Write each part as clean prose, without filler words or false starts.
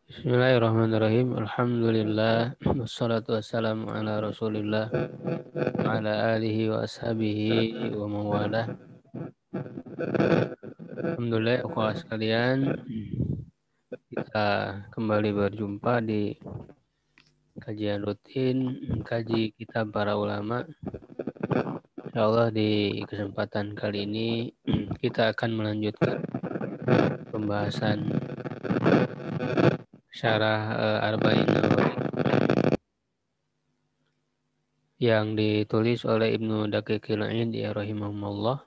Bismillahirrahmanirrahim. Alhamdulillah. Wassalatu wassalamu ala rasulillah. Wa ala alihi wa ashabihi wa mawalah. Alhamdulillah, ikhwah sekalian. Kita kembali berjumpa di kajian rutin, kaji kitab para ulama. InsyaAllah di kesempatan kali ini kita akan melanjutkan pembahasan syarah Arba'in Nawawi yang ditulis oleh Ibnu Daqiqil Id ya rahimahumullah.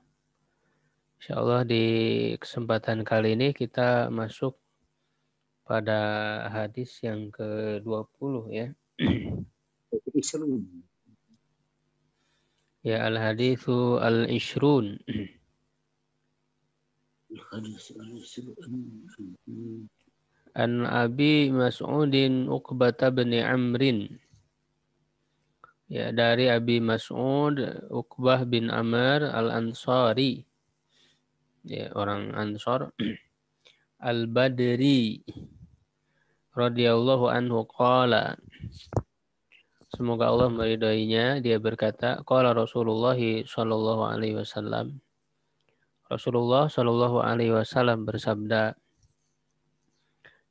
Insyaallah di kesempatan kali ini kita masuk pada hadis yang ke-20 ya. Ya al-haditsu al-ishrun. An Abi Mas'udin Uqbah bin Amrin. Ya, dari Abi Mas'ud Uqbah bin Amr al-Ansari. Ya, orang Ansar. Al-Badri radhiyallahu anhu qala. Semoga Allah meridainya, dia berkata, qala Rasulullah sallallahu alaihi wasallam. Rasulullah sallallahu alaihi wasallam bersabda,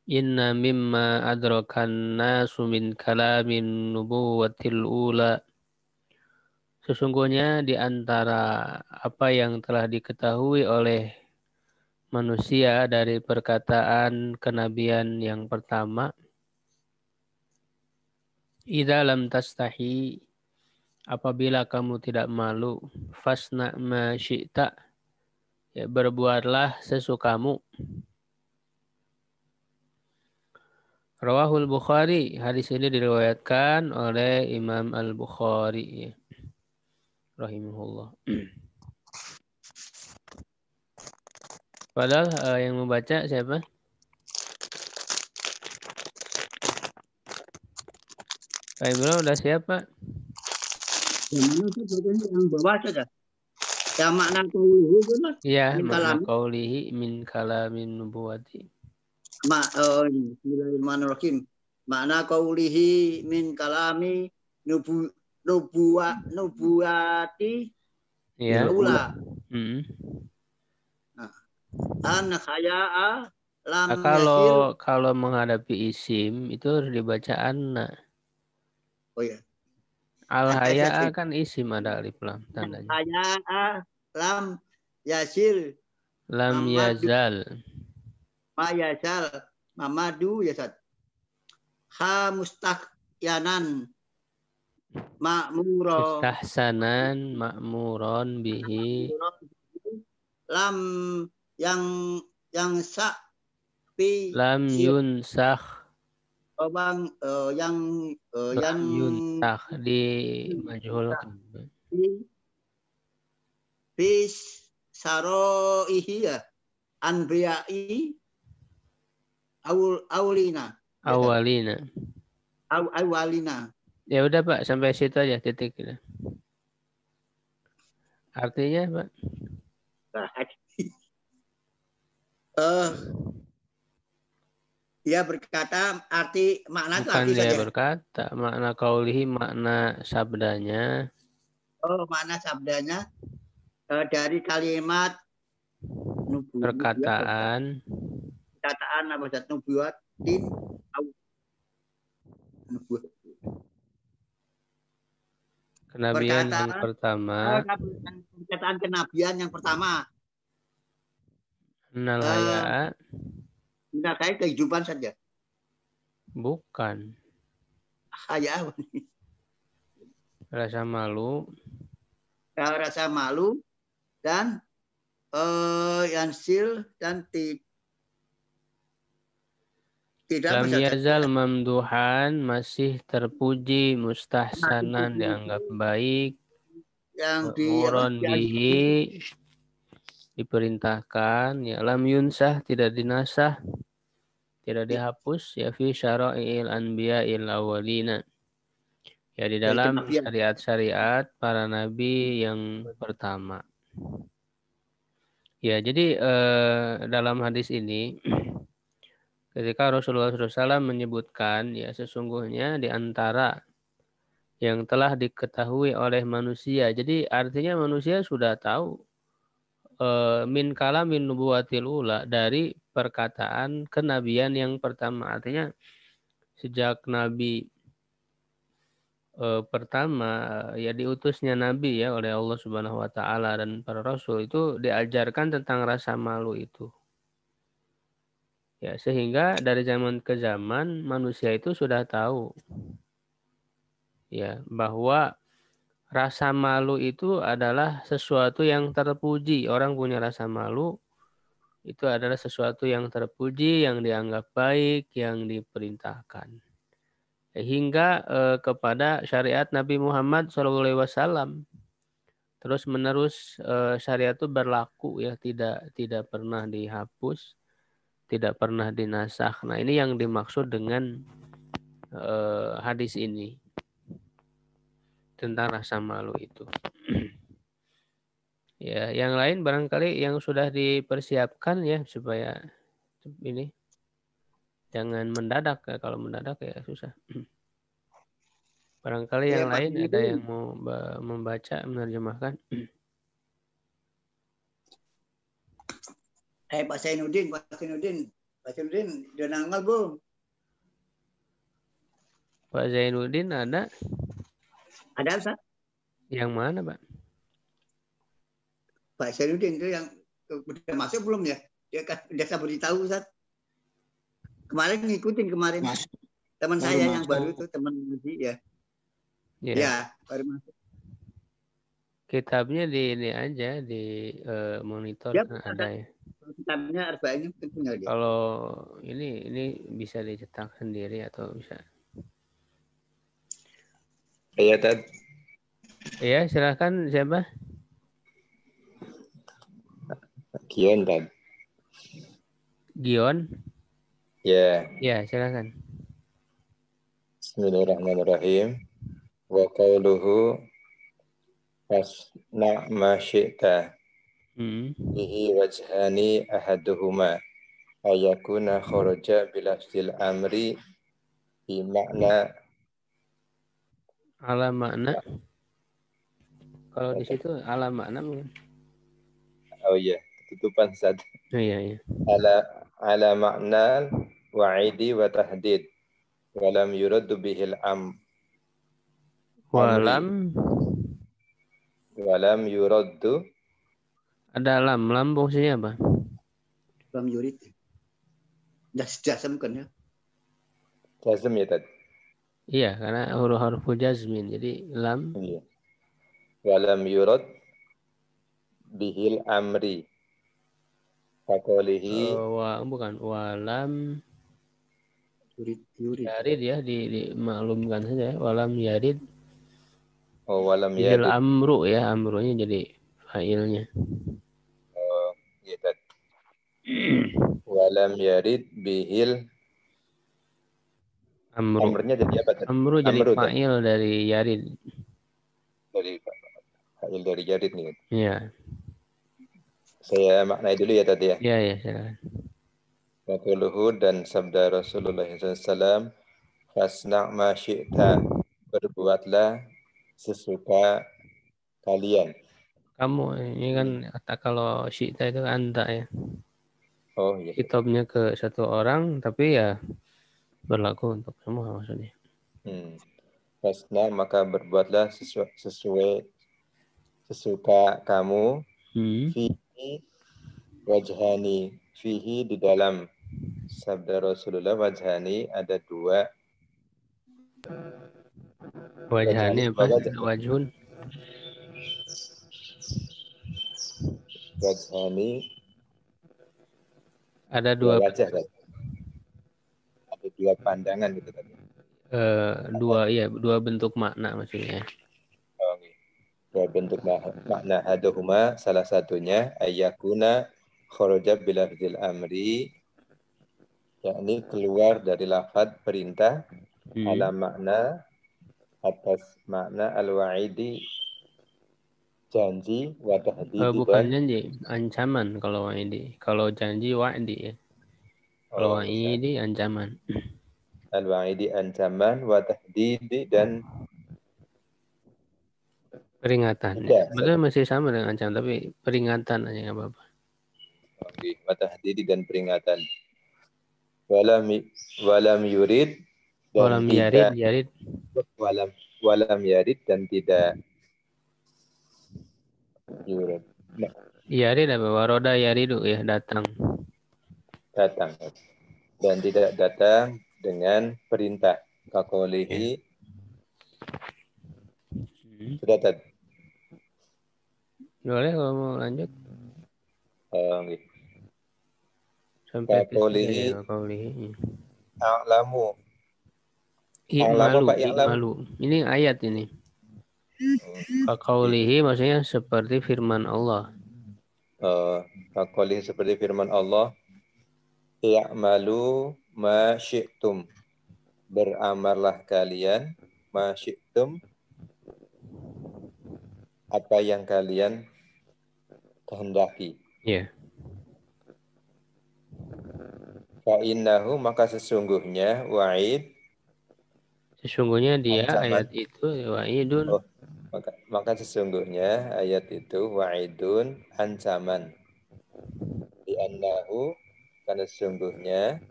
Inna mimma adrakan nasu min kalamin nubuwatil ula. Sesungguhnya di antara apa yang telah diketahui oleh manusia dari perkataan kenabian yang pertama, idza lam tastahi, apabila kamu tidak malu, fasna ma syi'ta, ya berbuatlah sesukamu. Rawahul Bukhari, hadis ini diriwayatkan oleh Imam Al-Bukhari ya. Rahimahullah. Padahal yang membaca siapa? Pak Imran udah siap, Pak? Yang mana tuh bacanya yang bawah saja. Yang makna kaulihi itu mas. Iya, makna kaulihi min kalamin nubuwati. Bismillahirrahmanirrahim. Makna kaulihi min kalami nubuwati. Iya. Ula. An khaya'a lam yasir. Kalau menghadapi isim itu harus dibaca anna. Oh ya. Al-haya'a kan isim ada alif lam tandanya. Haya'a lam yasir. Lam yazal. Ma yazal. Mamadu yasad. Ha mustahyanan. Ma'muro. Mustahsanan ma'muron bihi. Lam yang lam yunsakh. Yang yunsakh di majhulkan. Bis saroihi ya anbiya'i awalina. Ya udah Pak, sampai situ aja titik. Artinya Pak? Dia berkata arti makna itu bukan arti dia saja. Berkata makna kaulihi, makna sabdanya. Makna sabdanya dari kalimat perkataan apa Ustaz? Nubuwatin kenabian yang pertama. Perkataan kenabian yang pertama. Innal haya'a. Tidak saya kehidupan saja. Bukan. Haya. Rasa malu. Rasa malu dan yansil dan tidak lam yazal mamduhan, masih terpuji, mustahsanan dianggap baik, ma'muron bihi diperintahkan, ya lam yunsah tidak dinasah, tidak dihapus, ya fi syara'il anbiya'il awwalina, ya di dalam syariat-syariat para nabi yang pertama. Ya, jadi dalam hadis ini Ketika Rasulullah SAW menyebutkan, ya sesungguhnya di antara yang telah diketahui oleh manusia. Jadi artinya manusia sudah tahu min kalamin nubuwatil ula, dari perkataan kenabian yang pertama. Artinya sejak Nabi pertama ya diutusnya Nabi ya oleh Allah Subhanahu wa taala dan para rasul itu diajarkan tentang rasa malu itu. Ya, sehingga dari zaman ke zaman manusia itu sudah tahu ya bahwa rasa malu itu adalah sesuatu yang terpuji. Orang punya rasa malu itu adalah sesuatu yang terpuji, yang dianggap baik, yang diperintahkan. Hingga kepada syariat Nabi Muhammad SAW terus menerus syariat itu berlaku ya, tidak pernah dihapus, tidak pernah dinasakh. Nah, ini yang dimaksud dengan hadis ini tentang rasa malu itu. Ya, yang lain barangkali yang sudah dipersiapkan ya supaya ini jangan mendadak ya. Kalau mendadak ya susah. Barangkali yang lain ada yang mau membaca, menerjemahkan. Pak Zainuddin, udah nanggal belum? Pak Zainuddin ada? Ada, Ustaz? Yang mana, Pak? Pak Zainuddin itu yang udah masuk belum ya? Dia kan udah saya beritahu, Ustaz. Kemarin ngikutin teman saya yang baru itu, teman ngaji ya. Ya, baru masuk. Kitabnya di ini aja, di monitor ya, kan ada ya. Kitabnya Arba'in punya dia. Kalau ini bisa dicetak sendiri atau bisa. Iya, Tad. Iya, silakan siapa? Gion, Tad. Gion? Ya. Ya, silakan. Bismillahirrahmanirrahim. Wa qauluhu fasna ma syi'ta. Bihi wajhani ahaduhuma ayakuna kharaja bilafzil amri bi makna ala makna. Kalau di situ ala makna mungkin. Oh iya, tutupan Ustaz. Oh iya. Ala makna wa'idi wa tahdid walam yuradu bihil walam yuraddu. Ada lam fungsinya apa? Lam yurid. Jasm kan ya? Jasm ya, Tad? Iya, karena huruf jazmin. Jadi lam. Iya. Walam yurad bihil amri. Faqalihi. Bukan. Walam yurid. Yarid ya, dimaklumkan saja ya. Walam yarid. Oh, walam bihil yarid. Amru ya, amrunya jadi fa'ilnya. Oh, iya, Tad. Walam yarid bihil amrnya jadi apa, Tad? Amru jadi fa'il dari yarid. Dari fa'il dari yarid nih. Iya. Saya maknai dulu ya, Tad ya. Iya, silakan. Wa quluhu, dan sabda Rasulullah SAW, fasna' ma syi'ta, berbuatlah sesuka kalian. Kamu ini kan kata kalau syi'ta itu anta ya. Oh iya. Kitabnya ke satu orang tapi ya berlaku untuk semua maksudnya. Fasna, maka berbuatlah sesuai sesuka kamu. Fihi wajhani, fihi di dalam sabda Rasulullah, wajhani ada dua. Wajhani apa? Wajhun. Wajhani ada dua wajah kan? Ada dua pandangan gitu tadi. Dua bentuk makna maksudnya. Oh, okay. Dua bentuk makna. Haduhuma, salah satunya ayyakuna kharaja bilafzil amri, yakni keluar dari lafaz perintah, ala makna, atas makna al-wa'idi, janji, wa tahdidi, bukan janji, ancaman kalau wa'idi. Kalau janji wa'di ya. Al-wa'idi ancaman. Al-wa'idi ancaman, wa tahdidi dan Peringatan. Sebetulnya masih sama dengan ancaman, tapi peringatan aja nggak apa-apa. Oke, wa tahdidi dan peringatan. Walam yurid dan Walam tidak yarid. walam yarid dan tidak yurid. Yarid apa? Waroda yaridu ya, datang. Datang. Dan tidak datang dengan perintah. Kakolihi. Sudah tadi. Boleh kalau mau lanjut. Okay. Sampai ke Kakolihi. A'lamu. I'malu. Ini ayat ini. Kakaulihi maksudnya seperti firman Allah. Kakaulihi seperti firman Allah. I'malu ma syi'tum. Beramarlah kalian ma syi'tum. Apa yang kalian kehendaki. Ya. Fa'innahu maka sesungguhnya wa'id. Sesungguhnya dia ancaman. Ayat itu wa'idun. Maka sesungguhnya ayat itu wa'idun ancaman. Li'annahu karena sesungguhnya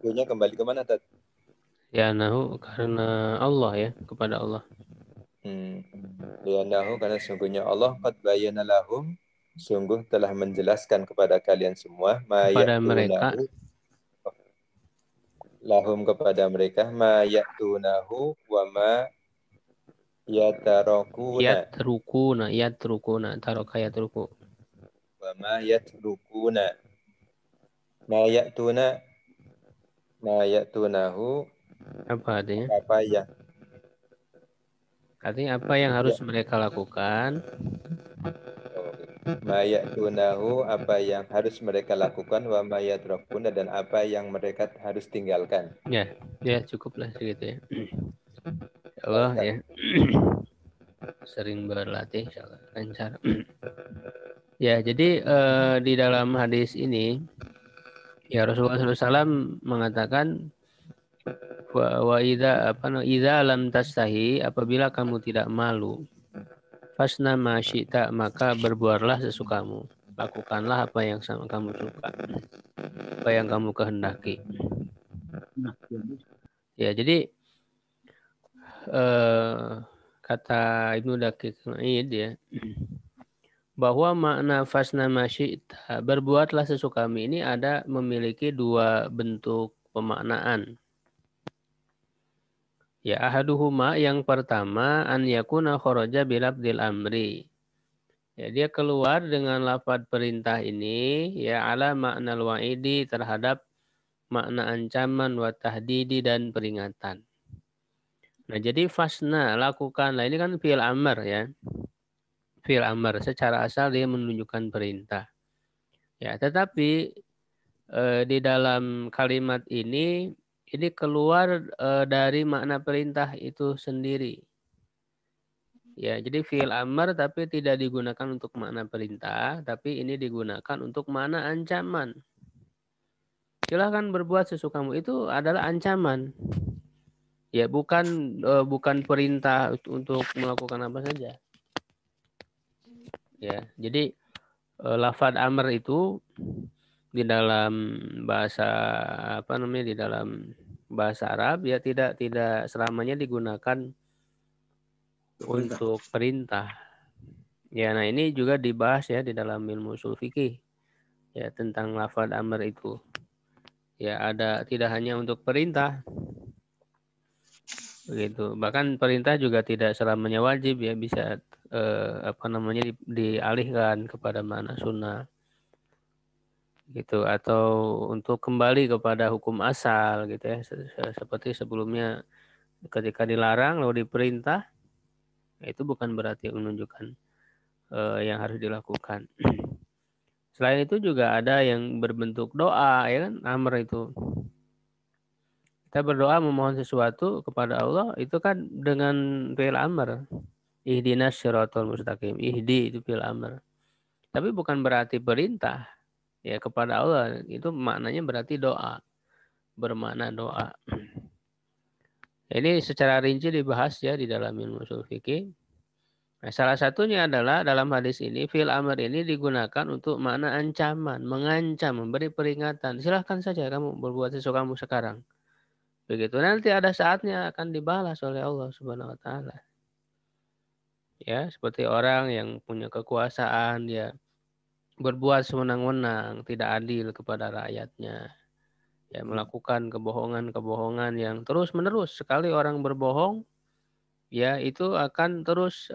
punya kembali ke mana tadi? Ya nahu karena Allah ya, kepada Allah. Li'annahu karena sesungguhnya Allah qad bayyana lahum sungguh telah menjelaskan kepada kalian semua kepada mereka lahum kepada mereka ma ya'tunahu wa ma yatarukuna taraka yatruku wa ma yatrukuna ma ya'tunahu apa artinya? Artinya apa yang harus mereka lakukan? Ma ya'tunahu apa yang harus mereka lakukan wa ma yatrakuna dan apa yang mereka harus tinggalkan. Ya cukuplah segitu ya. Allah ya. Sering berlatih insyaallah lancar. Ya, jadi di dalam hadis ini ya Rasulullah SAW mengatakan wa idza lam tastahi apabila kamu tidak malu fasna ma syi'ta maka berbuatlah sesukamu. Lakukanlah apa yang kamu suka. Apa yang kamu kehendaki. Ya, jadi kata Ibnu Daqiq Al-Id ya bahwa makna fasna ma syi'ta berbuatlah sesukamu ini ada memiliki dua bentuk pemaknaan. Ya ahaduhuma yang pertama an yakuna kharaja bilabdil amri. Ya dia keluar dengan lafaz perintah ini ya ala maknal wa'idi terhadap makna ancaman wa tahdidi dan peringatan. Nah, jadi fasna lakukanlah ini kan fi'il amr ya. Fi'il amr secara asal dia menunjukkan perintah. Ya, tetapi di dalam kalimat ini keluar dari makna perintah itu sendiri. Ya, jadi fi'il amr tapi tidak digunakan untuk makna perintah, tapi ini digunakan untuk makna ancaman. Silakan berbuat sesukamu itu adalah ancaman. Ya, bukan perintah untuk melakukan apa saja. Ya, jadi lafaz amr itu di dalam bahasa di dalam bahasa Arab ya tidak selamanya digunakan untuk perintah. Ya, nah ini juga dibahas ya di dalam ilmu ushul fikih ya tentang lafaz amr itu. Ya ada tidak hanya untuk perintah. Begitu. Bahkan perintah juga tidak selamanya wajib ya bisa dialihkan kepada makna sunnah. Gitu atau untuk kembali kepada hukum asal gitu ya seperti sebelumnya ketika dilarang lalu diperintah itu bukan berarti menunjukkan yang harus dilakukan. Selain itu juga ada yang berbentuk doa ya kan amr itu. Kita berdoa memohon sesuatu kepada Allah itu kan dengan fi'il amr. Ihdinas siratal mustaqim. Ihdi itu fi'il amr. Tapi bukan berarti perintah. ya kepada Allah, itu maknanya berarti doa, bermakna doa. Ini secara rinci dibahas ya di dalam ilmu ushul fikih. Nah, salah satunya adalah dalam hadis ini fil amr ini digunakan untuk makna ancaman, mengancam, memberi peringatan. Silahkan saja kamu berbuat sesukamu sekarang. Begitu nanti ada saatnya akan dibalas oleh Allah Subhanahu wa taala. Ya, seperti orang yang punya kekuasaan, dia berbuat sewenang-wenang, tidak adil kepada rakyatnya. Ya, melakukan kebohongan-kebohongan yang terus-menerus. Sekali orang berbohong, ya itu akan terus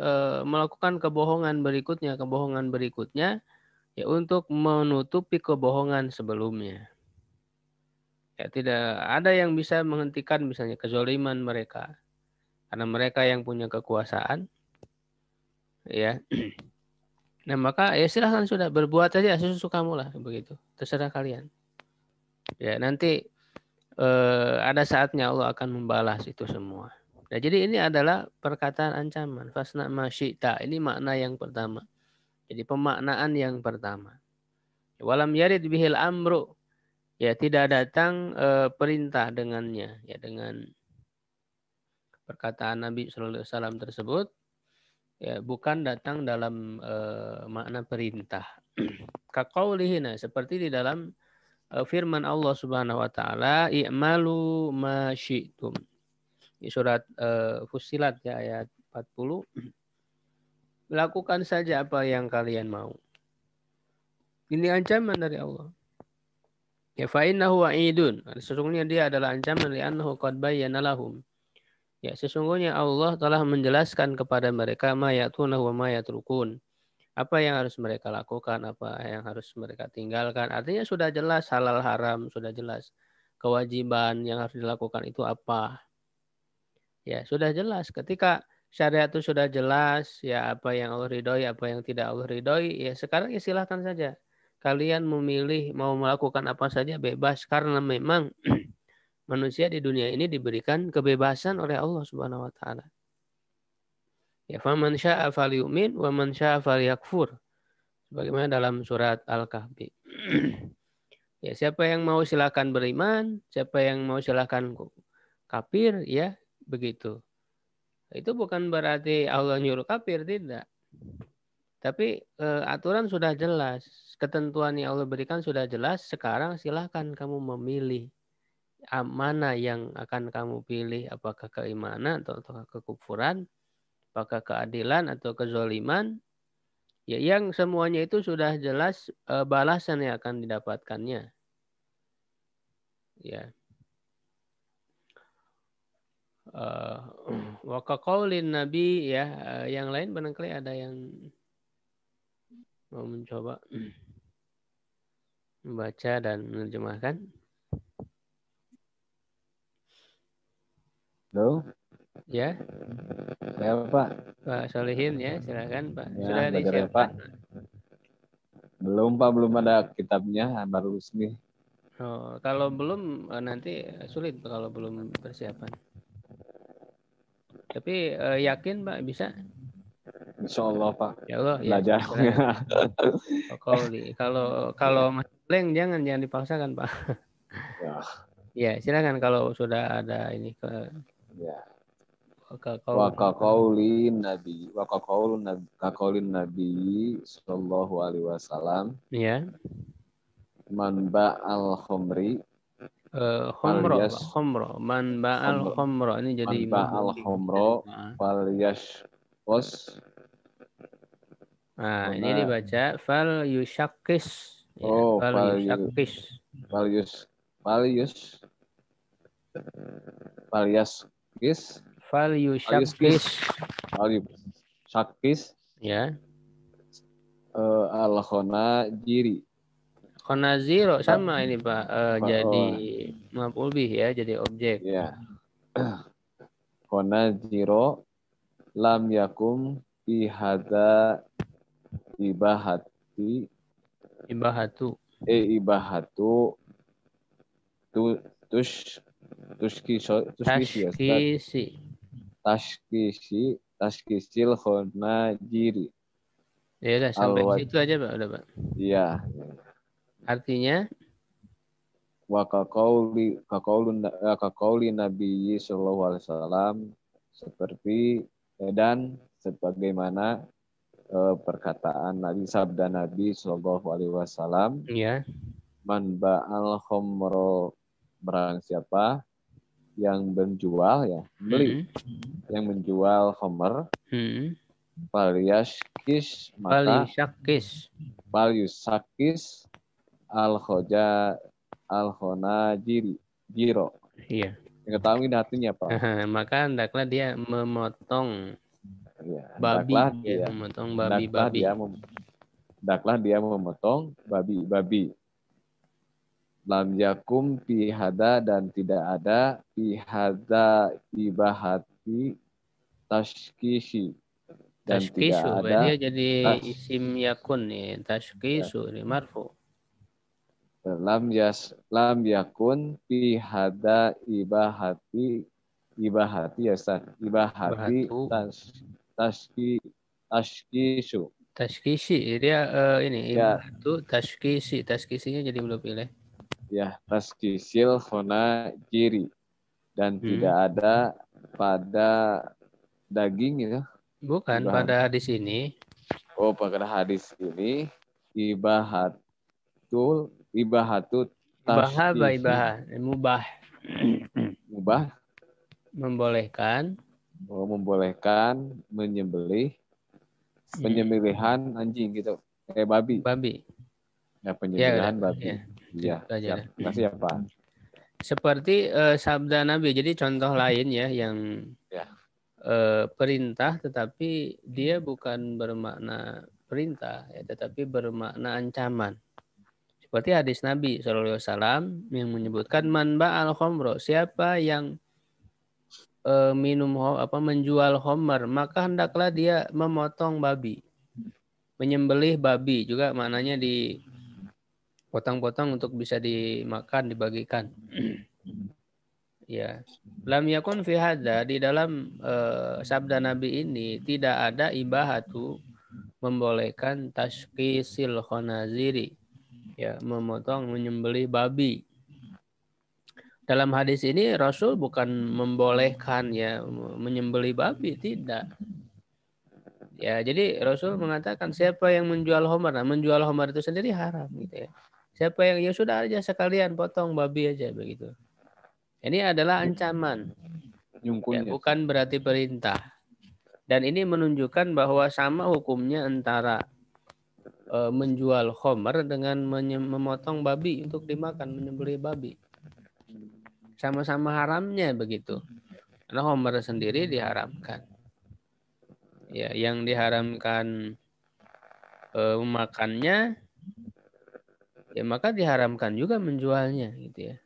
melakukan kebohongan berikutnya, ya untuk menutupi kebohongan sebelumnya. Ya, tidak ada yang bisa menghentikan misalnya kezaliman mereka. Karena mereka yang punya kekuasaan, ya. Nah, maka ya silahkan sudah berbuat saja sesukamu lah begitu. Terserah kalian. Ya, nanti ada saatnya Allah akan membalas itu semua. Nah, jadi ini adalah perkataan ancaman. Fasna ma syi'ta. Ini makna yang pertama. Jadi pemaknaan yang pertama. Walam yarid bihil amru. Ya, tidak datang perintah dengannya. Ya, dengan perkataan Nabi SAW tersebut. Ya, bukan datang dalam makna perintah. Kaqaulihi, seperti di dalam firman Allah Subhanahu wa taala, i'malu ma syi'tum. Di surat Fussilat ya ayat 40. Lakukan saja apa yang kalian mau. Ini ancaman dari Allah. Ya fa innahu wa'idun. Sesungguhnya dia adalah ancaman li'annahu qad bayyana lahum. Ya, sesungguhnya Allah telah menjelaskan kepada mereka ma ya'tuna wa ma yatrukun. Apa yang harus mereka lakukan, apa yang harus mereka tinggalkan. Artinya sudah jelas halal haram, sudah jelas kewajiban yang harus dilakukan itu apa. Ya, sudah jelas. Ketika syariat itu sudah jelas, ya apa yang Allah ridhoi, apa yang tidak Allah ridhoi, ya sekarang ya silahkan saja. Kalian memilih mau melakukan apa saja bebas karena memang manusia di dunia ini diberikan kebebasan oleh Allah Subhanahu wa taala. Ya, faman syaa'a falyu'min wa man syaa'a falyakfur. Sebagaimana dalam surat Al-Kahfi. Ya, siapa yang mau silakan beriman, siapa yang mau silakan kafir, ya begitu. Itu bukan berarti Allah nyuruh kafir, tidak. Tapi aturan sudah jelas, ketentuan yang Allah berikan sudah jelas. Sekarang silahkan kamu memilih mana yang akan kamu pilih, apakah keimanan atau kekufuran, apakah keadilan atau kezaliman. Ya, yang semuanya itu sudah jelas balasan yang akan didapatkannya. Ya. Wa kaqaulin Nabi, ya, yang lain barangkali ada yang mau mencoba membaca dan menerjemahkan. Halo. Ya. Ya, Pak. Pak Solihin, ya, silakan Pak. Ya, Sudah disiapkan? Pak. Belum, Pak, belum ada kitabnya, baru resmi. Oh, kalau belum nanti sulit kalau belum persiapan. Tapi yakin Pak bisa? Insya Allah, Pak. Ya Allah, belajar. Ya, kalau masih blank jangan dipaksakan Pak. Ya. Ya, silakan kalau sudah ada ini ke. Ya. Wa kaqaulin Nabi sallallahu alaihi wasallam. Ya. Man ba'al khomri. Khomro. Man ba'al khomro. Ini jadi man ba'al khomro fal yashqos. Nah, ini dibaca fal yushakis. Oh, fal yushakis. Fal yushakis. Ya. Al-khona jiri. Khonaziro sama ini Pak. Jadi maf'ul bih ya, jadi objek. Ya. Khonaziro lam yakum fi hadza ibahatu tashkisil khonajiri. Ya udah sampai situ aja Pak, udah Pak. Iya. Artinya wa kaqauli Nabi sallallahu alaihi wasallam, seperti dan sebagaimana perkataan Nabi, sabda Nabi sallallahu alaihi wasallam, ya, man ba'al khomro, barang siapa yang menjual, ya beli, yang menjual khomer, falyashkis, maka falyusakis al-khonajiro. Iya. Ketahui artinya apa? Maka hendaklah dia memotong babi, memotong babi-babi. Hendaklah dia memotong babi-babi. Lam yakum pihada, dan tidak ada pihada ibahati tashkishi, dan Tashkishu, tidak ada dia jadi isim yakun ya. Tashkishu ini marfu. Lam yakun pihada ibahati ya Ustaz. Ibahati tashkishu. Tashkishi, dia ini ya. Ibahatu tashkisinya jadi belum pilih. Ya, tashkisil khona jiri, dan tidak ada pada daging ya. Bukan pada hadis ini. Oh, pada hadis ini ibahatut tashkishi. Mubah membolehkan penyembelihan anjing gitu, kayak babi. Ya, penyembelihan babi. Iya. Kasih apa? Seperti sabda Nabi. Jadi contoh lain ya yang perintah, tetapi dia bukan bermakna perintah ya, tetapi bermakna ancaman. Seperti hadis Nabi SAW yang menyebutkan man ba'al khomro, siapa yang menjual homer, maka hendaklah dia memotong babi, menyembelih babi, juga maknanya dipotong-potong untuk bisa dimakan, dibagikan. Ya, lam yakun fi hadza, di dalam sabda Nabi ini tidak ada ibahatu, membolehkan tashkisil khonaziri, ya, memotong, menyembelih babi. Dalam hadis ini Rasul bukan membolehkan ya menyembelih babi, tidak. Ya, jadi Rasul mengatakan siapa yang menjual homer, nah menjual homer itu sendiri haram gitu ya. Siapa yang ya sudah aja sekalian potong babi aja begitu. Ini adalah ancaman. Ya, bukan berarti perintah. Dan ini menunjukkan bahwa sama hukumnya antara menjual homer dengan memotong babi untuk dimakan, menyembelih babi. Sama-sama haramnya begitu. Karena homer sendiri diharamkan. Ya, yang diharamkan memakannya, ya maka diharamkan juga menjualnya gitu ya.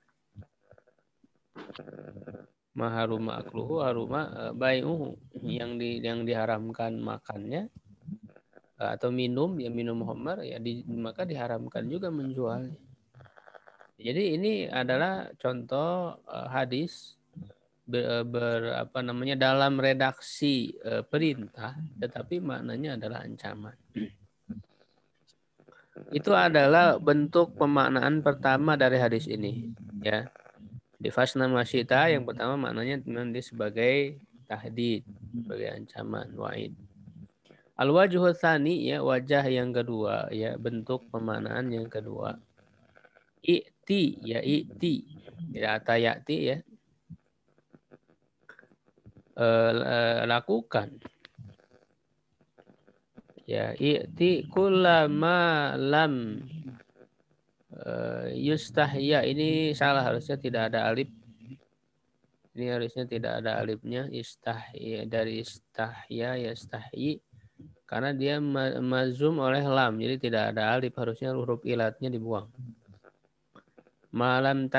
Maharuma akluhu haruma bai'uhu, yang diharamkan makannya atau minum homer ya maka diharamkan juga menjualnya. Jadi ini adalah contoh hadis dalam redaksi perintah, tetapi maknanya adalah ancaman. Itu adalah bentuk pemaknaan pertama dari hadis ini, ya. Di fasna masyita yang pertama maknanya nanti sebagai tahdid, sebagai ancaman, wa'id. Al-wajhu tsani, ya, wajah yang kedua, ya, bentuk pemaknaan yang kedua. I'ti, ya, i'ti. Tidak atayati, ya. Lakukan. Ya, i'ti kullama lam yustahya, ini salah, harusnya tidak ada alif. Ini harusnya tidak ada alifnya. Istahya, dari istahya yastahyi, karena dia mazum oleh lam, jadi tidak ada alif, harusnya huruf ilatnya dibuang. Malam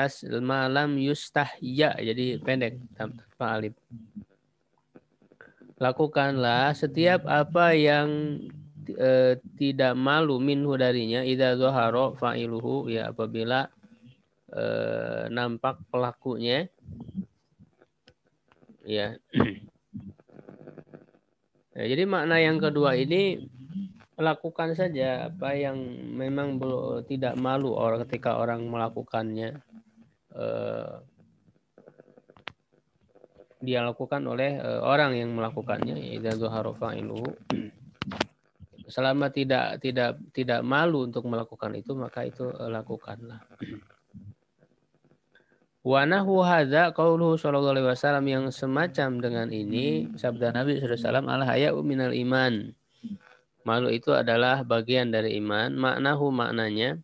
yustahya, jadi pendek tanpa alif. Lakukanlah setiap apa yang tidak malu minhu darinya, idza zahara fa'iluhu, ya, apabila nampak pelakunya, ya. Nah, jadi makna yang kedua ini lakukan saja apa yang memang tidak malu orang ketika orang melakukannya. Dia lakukan oleh orang yang melakukannya. Idza zuhara fa'iluhu. Selama tidak malu untuk melakukan itu, maka itu lakukanlah. Wa nahu hadza qauluhu sallallahu alaihi wasallam, yang semacam dengan ini sabda Nabi sallallahu alaihi wasallam, al-haya'u minal iman. Malu itu adalah bagian dari iman. Maknahu, maknanya,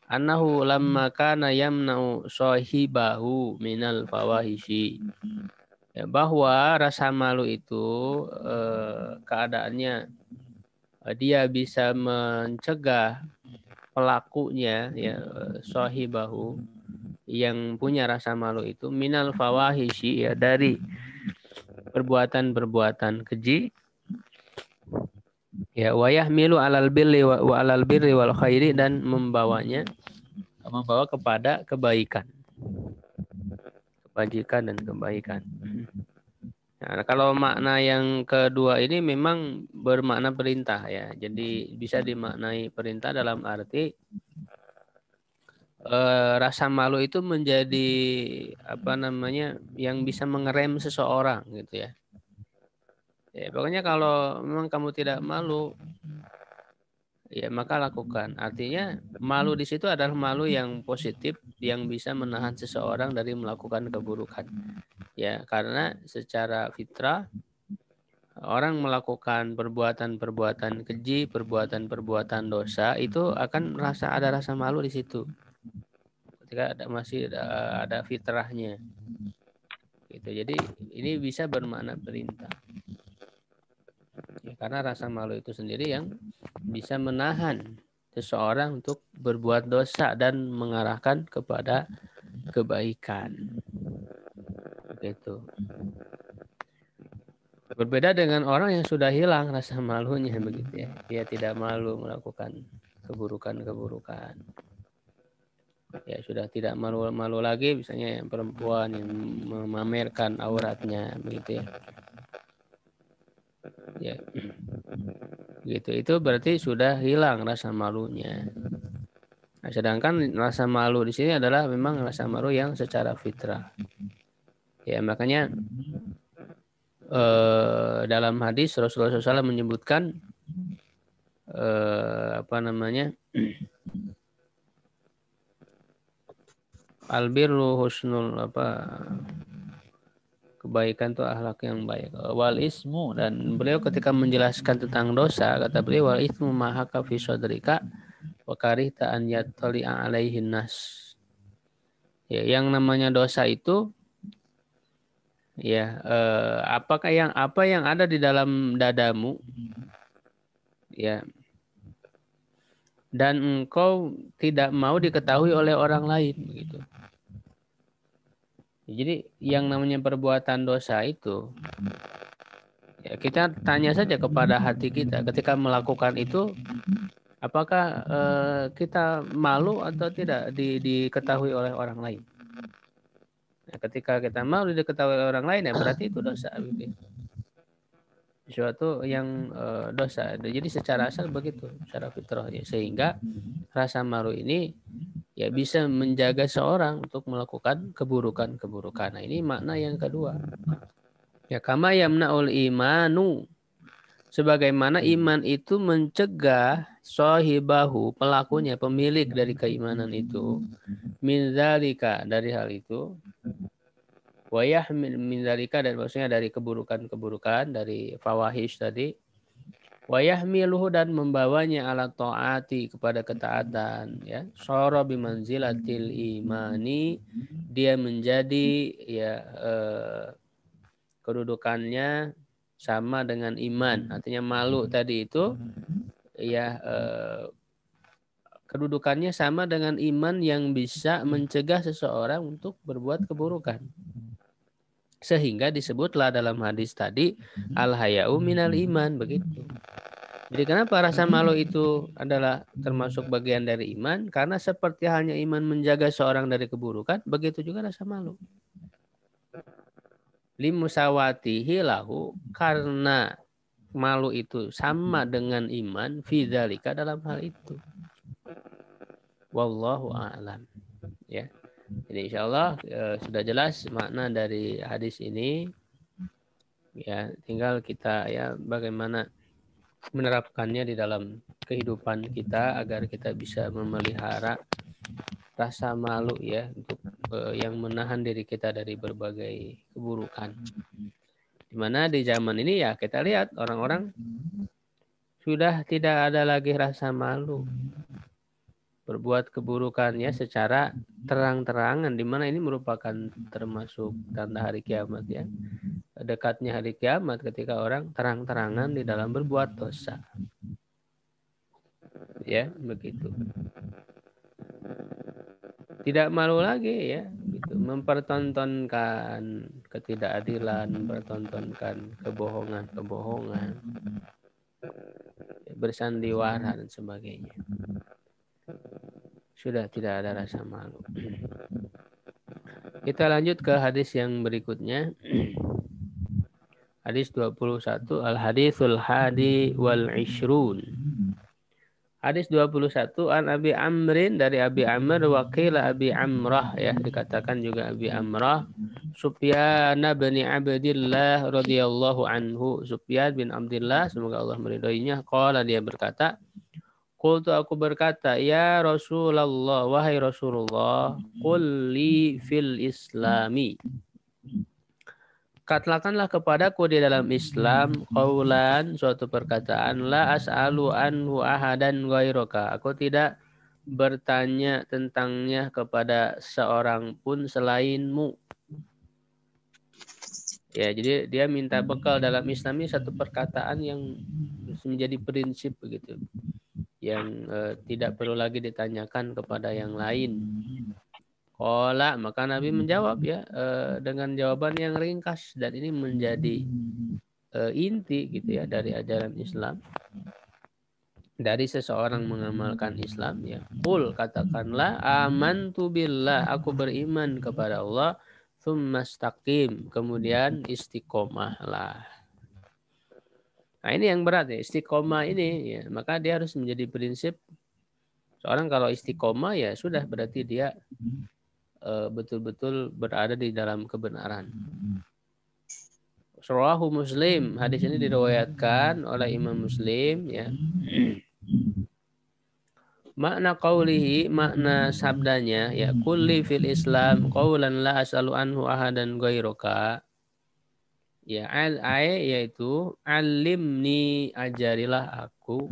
annahu lamma kana yamna'u sahibahu minal fawahishi. Ya, bahwa rasa malu itu keadaannya dia bisa mencegah pelakunya, ya, sahibahu, yang punya rasa malu itu, minal fawahishi, ya, dari perbuatan-perbuatan keji, ya, wa yahmilu alal birri wa alal birri wal khairi, dan membawa kepada kebajikan dan kebaikan. Nah, kalau makna yang kedua ini memang bermakna perintah, ya. Jadi bisa dimaknai perintah dalam arti rasa malu itu menjadi yang bisa mengerem seseorang, gitu, ya. Ya, pokoknya kalau memang kamu tidak malu, ya maka lakukan. Artinya malu di situ adalah malu yang positif, yang bisa menahan seseorang dari melakukan keburukan. Ya, karena secara fitrah orang melakukan perbuatan-perbuatan keji, perbuatan-perbuatan dosa, itu akan ada rasa malu di situ. Ketika masih ada fitrahnya. Gitu. Jadi ini bisa bermakna perintah. Ya, karena rasa malu itu sendiri yang bisa menahan seseorang untuk berbuat dosa dan mengarahkan kepada kebaikan. Gitu. Berbeda dengan orang yang sudah hilang rasa malunya, begitu, ya. Dia tidak malu melakukan keburukan-keburukan. Ya, sudah tidak malu lagi, misalnya yang perempuan yang memamerkan auratnya, begitu, ya. Ya. Gitu. Itu berarti sudah hilang rasa malunya. Nah, sedangkan rasa malu di sini adalah memang rasa malu yang secara fitrah. Ya, makanya dalam hadis Rasulullah SAW menyebutkan albirru husnul kebaikan itu akhlak yang baik, wal ismu, dan beliau ketika menjelaskan tentang dosa kata beliau, wal ismu ma haka fi sadrika wa karihta an yattali'a alaihin nas. Ya, yang namanya dosa itu, ya, apa yang ada di dalam dadamu, ya, dan engkau tidak mau diketahui oleh orang lain, begitu. Jadi yang namanya perbuatan dosa itu, ya, kita tanya saja kepada hati kita ketika melakukan itu, apakah kita malu atau tidak diketahui oleh orang lain. Nah, ketika kita malu diketahui oleh orang lain, ya berarti itu dosa, gitu. Sesuatu yang dosa. Jadi secara asal begitu, secara fitrah, ya. Sehingga rasa malu ini, ya, bisa menjaga seorang untuk melakukan keburukan-keburukan. Nah, ini makna yang kedua. Ya, kama yamna'ul imanu, sebagaimana iman itu mencegah sahibahu, pelakunya, pemilik dari keimanan itu, min dzalika, dari hal itu, wayah min dzalika, dan maksudnya dari keburukan-keburukan, dari fawahish tadi, wayahmiluhu, dan membawanya ala taati, kepada ketaatan, ya, syara bimanzilatil imani, dia menjadi, ya, kedudukannya sama dengan iman. Artinya malu tadi itu, ya, kedudukannya sama dengan iman yang bisa mencegah seseorang untuk berbuat keburukan. Sehingga disebutlah dalam hadis tadi, al-haya'u minal iman, begitu. Jadi kenapa rasa malu itu adalah termasuk bagian dari iman? Karena seperti halnya iman menjaga seorang dari keburukan, begitu juga rasa malu. Limusawatihi lahu, karena malu itu sama dengan iman, fi dzalika dalam hal itu. Wallahu a'lam. Ya. Jadi insyaallah sudah jelas makna dari hadis ini. Ya, tinggal kita ya bagaimana menerapkannya di dalam kehidupan kita agar kita bisa memelihara rasa malu ya untuk yang menahan diri kita dari berbagai keburukan. Dimana di zaman ini ya kita lihat orang-orang sudah tidak ada lagi rasa malu berbuat keburukannya secara terang-terangan, di mana ini merupakan termasuk tanda hari kiamat ya. Dekatnya hari kiamat ketika orang terang-terangan di dalam berbuat dosa. Ya, begitu. Tidak malu lagi ya, gitu. Mempertontonkan ketidakadilan, mempertontonkan kebohongan-kebohongan, bersandiwara dan sebagainya. Sudah tidak ada rasa malu. Kita lanjut ke hadis yang berikutnya. Hadis 21, Al-Hadithul Hadi wal Ishrun. Hadis 21, An Abi Amrin, dari Abi Amr, wakila Abi Amrah, ya, dikatakan juga Abi Amrah, Sufyan bin Abdillah radhiyallahu anhu. Sufyan bin Abdillah, semoga Allah meridhoinya, qala, dia berkata, qultu, aku berkata, ya Rasulullah, wahai Rasulullah, qul li fil islami, katakanlah kepadaku di dalam Islam, qaulan, suatu perkataan, la as'alu anhu ahadan ghairaka, aku tidak bertanya tentangnya kepada seorang pun selainmu. Ya, jadi dia minta bekal dalam Islam ini satu perkataan yang menjadi prinsip begitu, yang tidak perlu lagi ditanyakan kepada yang lain. Qala, maka Nabi menjawab ya dengan jawaban yang ringkas, dan ini menjadi inti gitu ya dari ajaran Islam. Dari seseorang mengamalkan Islam ya. Qul, katakanlah, amantu billah, aku beriman kepada Allah, tsumma istaqim, kemudian istiqomahlah. Nah, ini yang berat ya, istiqomah ini ya, maka dia harus menjadi prinsip. Seorang kalau istiqomah ya sudah, berarti dia betul-betul berada di dalam kebenaran. Rawahu Muslim, hadis ini diriwayatkan oleh Imam Muslim ya. Makna qaulihi, makna sabdanya ya, kulli fil Islam qaulan la as'alu anhu ahadan ghairaka. Ya, yaitu alimni, ajarilah aku.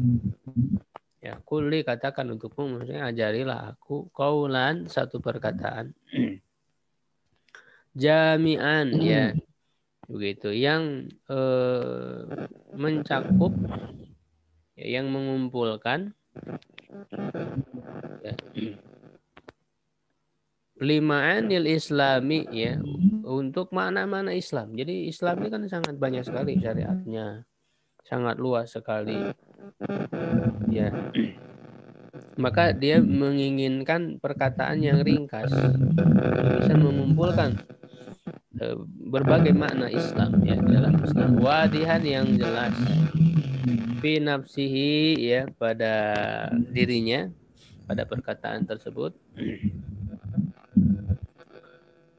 Ya, kulli, katakan untukmu, maksudnya ajarilah aku, qaulan, satu perkataan, jami'an ya, begitu, yang mencakup ya, yang mengumpulkan ya, lima'anil islami ya, untuk makna-makna Islam. Jadi Islam ini kan sangat banyak sekali syariatnya, sangat luas sekali ya. Maka dia menginginkan perkataan yang ringkas, bisa mengumpulkan berbagai makna Islam ya, dalam Islam. Wadihan, yang jelas, fi nafsihi ya, pada dirinya, pada perkataan tersebut.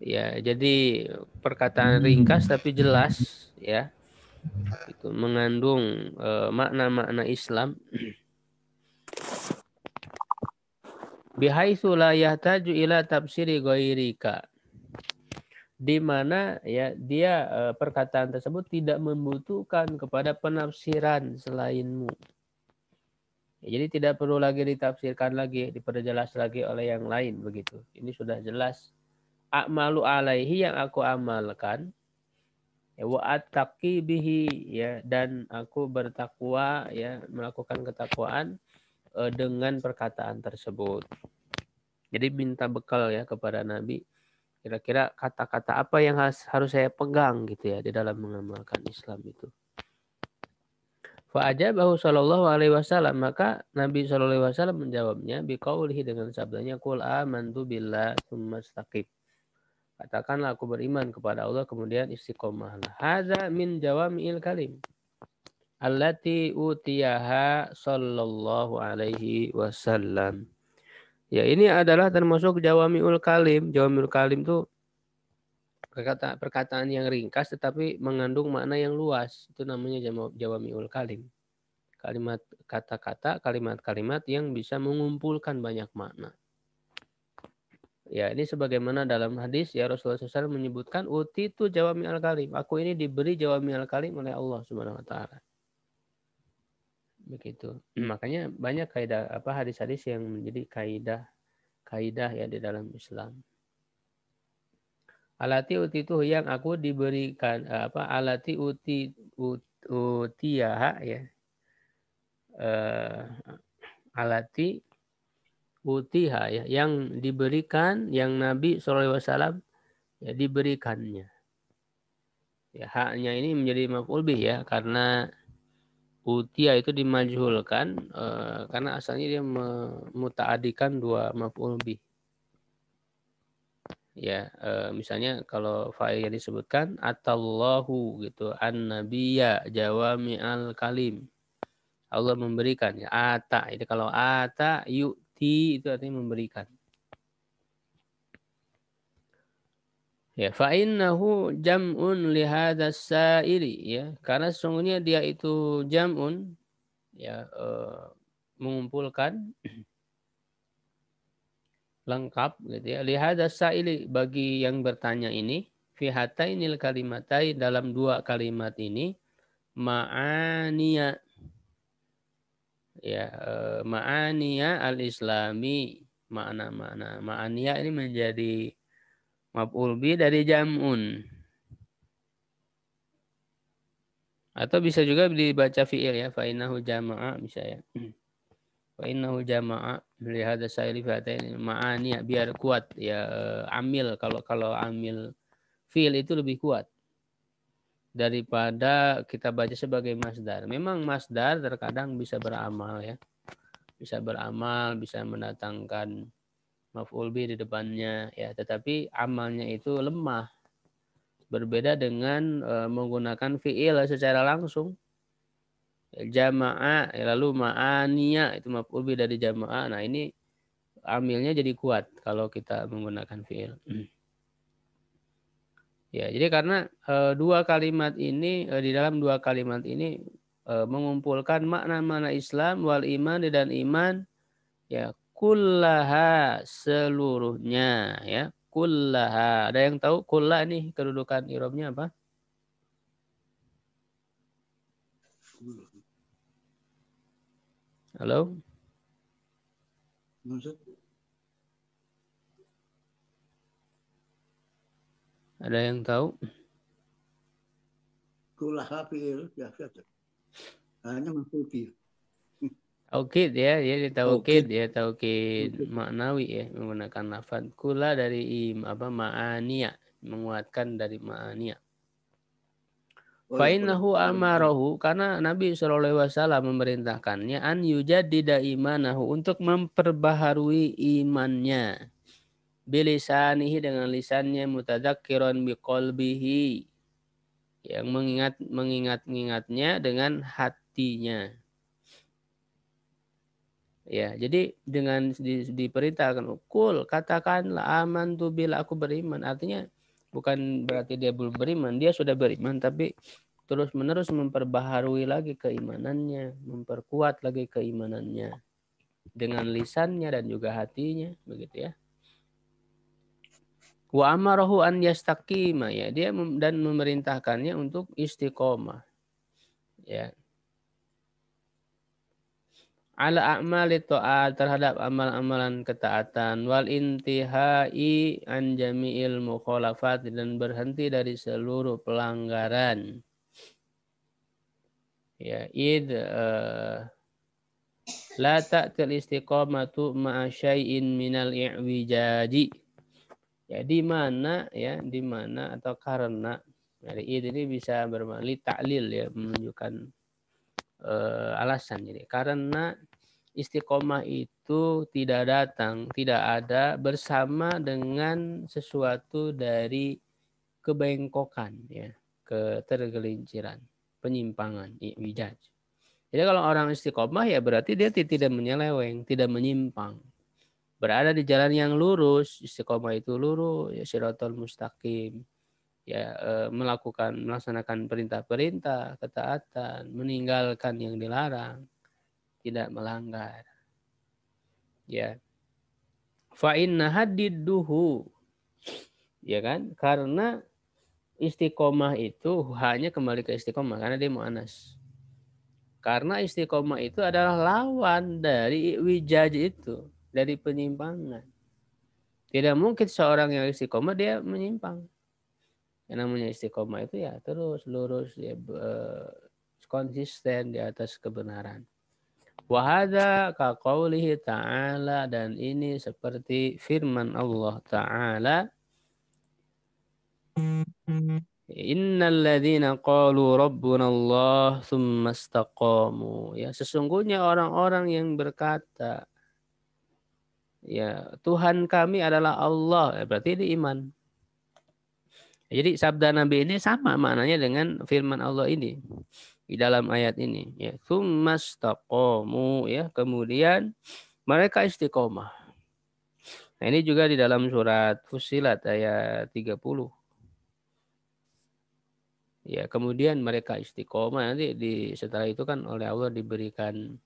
Ya, jadi perkataan ringkas tapi jelas ya. Itu mengandung makna-makna Islam. Bihaitsu la yahtaju ila tafsiri ghairika, di mana ya dia perkataan tersebut tidak membutuhkan kepada penafsiran selainmu. Ya, jadi tidak perlu lagi ditafsirkan lagi, diperjelas lagi oleh yang lain begitu. Ini sudah jelas. A'malu alaihi, yang aku amalkan, ya, wa attaqi bihi ya, dan aku bertakwa ya, melakukan ketakwaan dengan perkataan tersebut. Jadi minta bekal ya kepada Nabi, kira-kira kata-kata apa yang harus saya pegang gitu ya di dalam mengamalkan Islam itu. Fa ajabahu sallallahu alaihi wasallam, maka Nabi sallallahu alaihi wasallam menjawabnya biqaulihi, dengan sabdanya, qul amantu billah tsumma istaqim, katakanlah aku beriman kepada Allah, kemudian istiqomahlah. Hadza min jawami'il kalim. allati utiyaha sallallahu alaihi wasallam. Ya, ini adalah termasuk jawami'ul kalim. Jawami'ul kalim itu perkataan yang ringkas tetapi mengandung makna yang luas. Itu namanya jawami'ul kalim. Kalimat kata-kata, kalimat-kalimat yang bisa mengumpulkan banyak makna. Ya, ini sebagaimana dalam hadis ya Rasulullah SAW menyebutkan uti itu jawami'ul kalim. Aku ini diberi jawami'ul kalim oleh Allah Subhanahu wa taala. Begitu. Makanya banyak kaidah hadis-hadis yang menjadi kaidah ya di dalam Islam. Alati uti itu yang aku diberikan alati utiyaha ya. Alati utiha ya, yang diberikan, yang Nabi SAW ya diberikannya. Ya, haknya ini menjadi maf'ul bih ya, karena utia itu dimajhulkan karena asalnya dia muta'adikan dua maf'ul bih. Ya, misalnya kalau fa'il yang disebutkan atallahu gitu, an-nabiyya jawami'al kalim. Allah memberikan ya, ata. Itu kalau ata yu'ti itu artinya memberikan. Ya, fa innahu jam'un li hadzal sa'ili ya, karena sesungguhnya dia itu jam'un ya, mengumpulkan lengkap gitu ya. Li hadzal sa'ili, bagi yang bertanya ini, fi hatainil kalimatai, dalam dua kalimat ini, ma'aniya ya, ma'aniya al-islami, makna-makna ma'aniya ini menjadi maf'ul bi dari jam'un, atau bisa juga dibaca fi'il ya, fa innahu jama'a bisa ya, fa innahu jama'a li hadza sa'ili fa'atain ma'aniya, biar kuat ya, amil, kalau amil fi'il itu lebih kuat daripada kita baca sebagai masdar. Memang masdar terkadang bisa beramal ya. Bisa beramal, bisa mendatangkan maf'ul bi di depannya ya, tetapi amalnya itu lemah. Berbeda dengan menggunakan fi'il secara langsung. Jama'a lalu ma'aniya itu maf'ul bi dari jama'a. Nah, ini amilnya jadi kuat kalau kita menggunakan fi'il. Ya, jadi karena dua kalimat ini, di dalam dua kalimat ini mengumpulkan makna-makna Islam wal iman dan iman ya, kullaha seluruhnya ya, kullaha. Ada yang tahu kullah nih kedudukan i'rabnya apa? Halo? Ada yang tahu? Kullaha fi'il ya. Hanya maf'ul bih. Taukid ya, jadi taukid ya, taukid maknawi ya, menggunakan lafaz kula dari ma'aniya, menguatkan dari ma'aniya. Fa innahu amarahu, karena Nabi SAW memerintahkannya an yujaddida imanahu, untuk memperbaharui imannya, bilisanihi, dengan lisannya, mutadzakkiran biqalbihi, yang mengingatnya dengan hatinya. Ya, jadi dengan diperintahkan kul, katakanlah amantu bila aku beriman. Artinya bukan berarti dia belum beriman, dia sudah beriman, tapi terus-menerus memperbaharui lagi keimanannya, memperkuat lagi keimanannya dengan lisannya dan juga hatinya, begitu ya. Wa amarahu an yastaqima ya, dia dan memerintahkannya untuk istiqomah. Ya. Ala a'mali ta'at, terhadap amal-amalan ketaatan, wal intihai an jami'il mukhalafat, dan berhenti dari seluruh pelanggaran. Ya, la ta'til istiqamatu ma'a syai'in minal i'wijaji. Ya, di mana atau karena, dari ini bisa bermakna ta'lil ya, menunjukkan alasan. Jadi karena istiqomah itu tidak ada bersama dengan sesuatu dari kebengkokan ya, ketergelinciran. penyimpangan, i'wijaj. Jadi kalau orang istiqomah ya berarti dia tidak menyeleweng, tidak menyimpang. Berada di jalan yang lurus, istiqomah itu lurus, ya siratal mustaqim. Ya melaksanakan perintah-perintah, ketaatan, meninggalkan yang dilarang, tidak melanggar. Ya. Fa inna hadidduhu. Ya kan? Karena istiqomah itu hanya kembali ke istiqomah karena dia mu'annas. Karena istiqomah itu adalah lawan dari wijaj itu, dari penyimpangan. Tidak mungkin seorang yang istiqomah dia menyimpang. Yang namanya istiqomah itu ya terus lurus, ya konsisten di atas kebenaran. Wahada ka qaulihi ta'ala, dan ini seperti firman Allah Ta'ala, innal ladzina qalu rabbuna Allah tsumma istaqamu. Ya, sesungguhnya orang-orang yang berkata ya Tuhan kami adalah Allah, ya, berarti ini iman. Jadi sabda Nabi ini sama maknanya dengan firman Allah ini di dalam ayat ini, ya tsumma istaqamu, ya kemudian mereka istiqomah. Nah, ini juga di dalam surat Fussilat ayat 30. Ya, kemudian mereka istiqomah, nanti setelah itu kan oleh Allah diberikan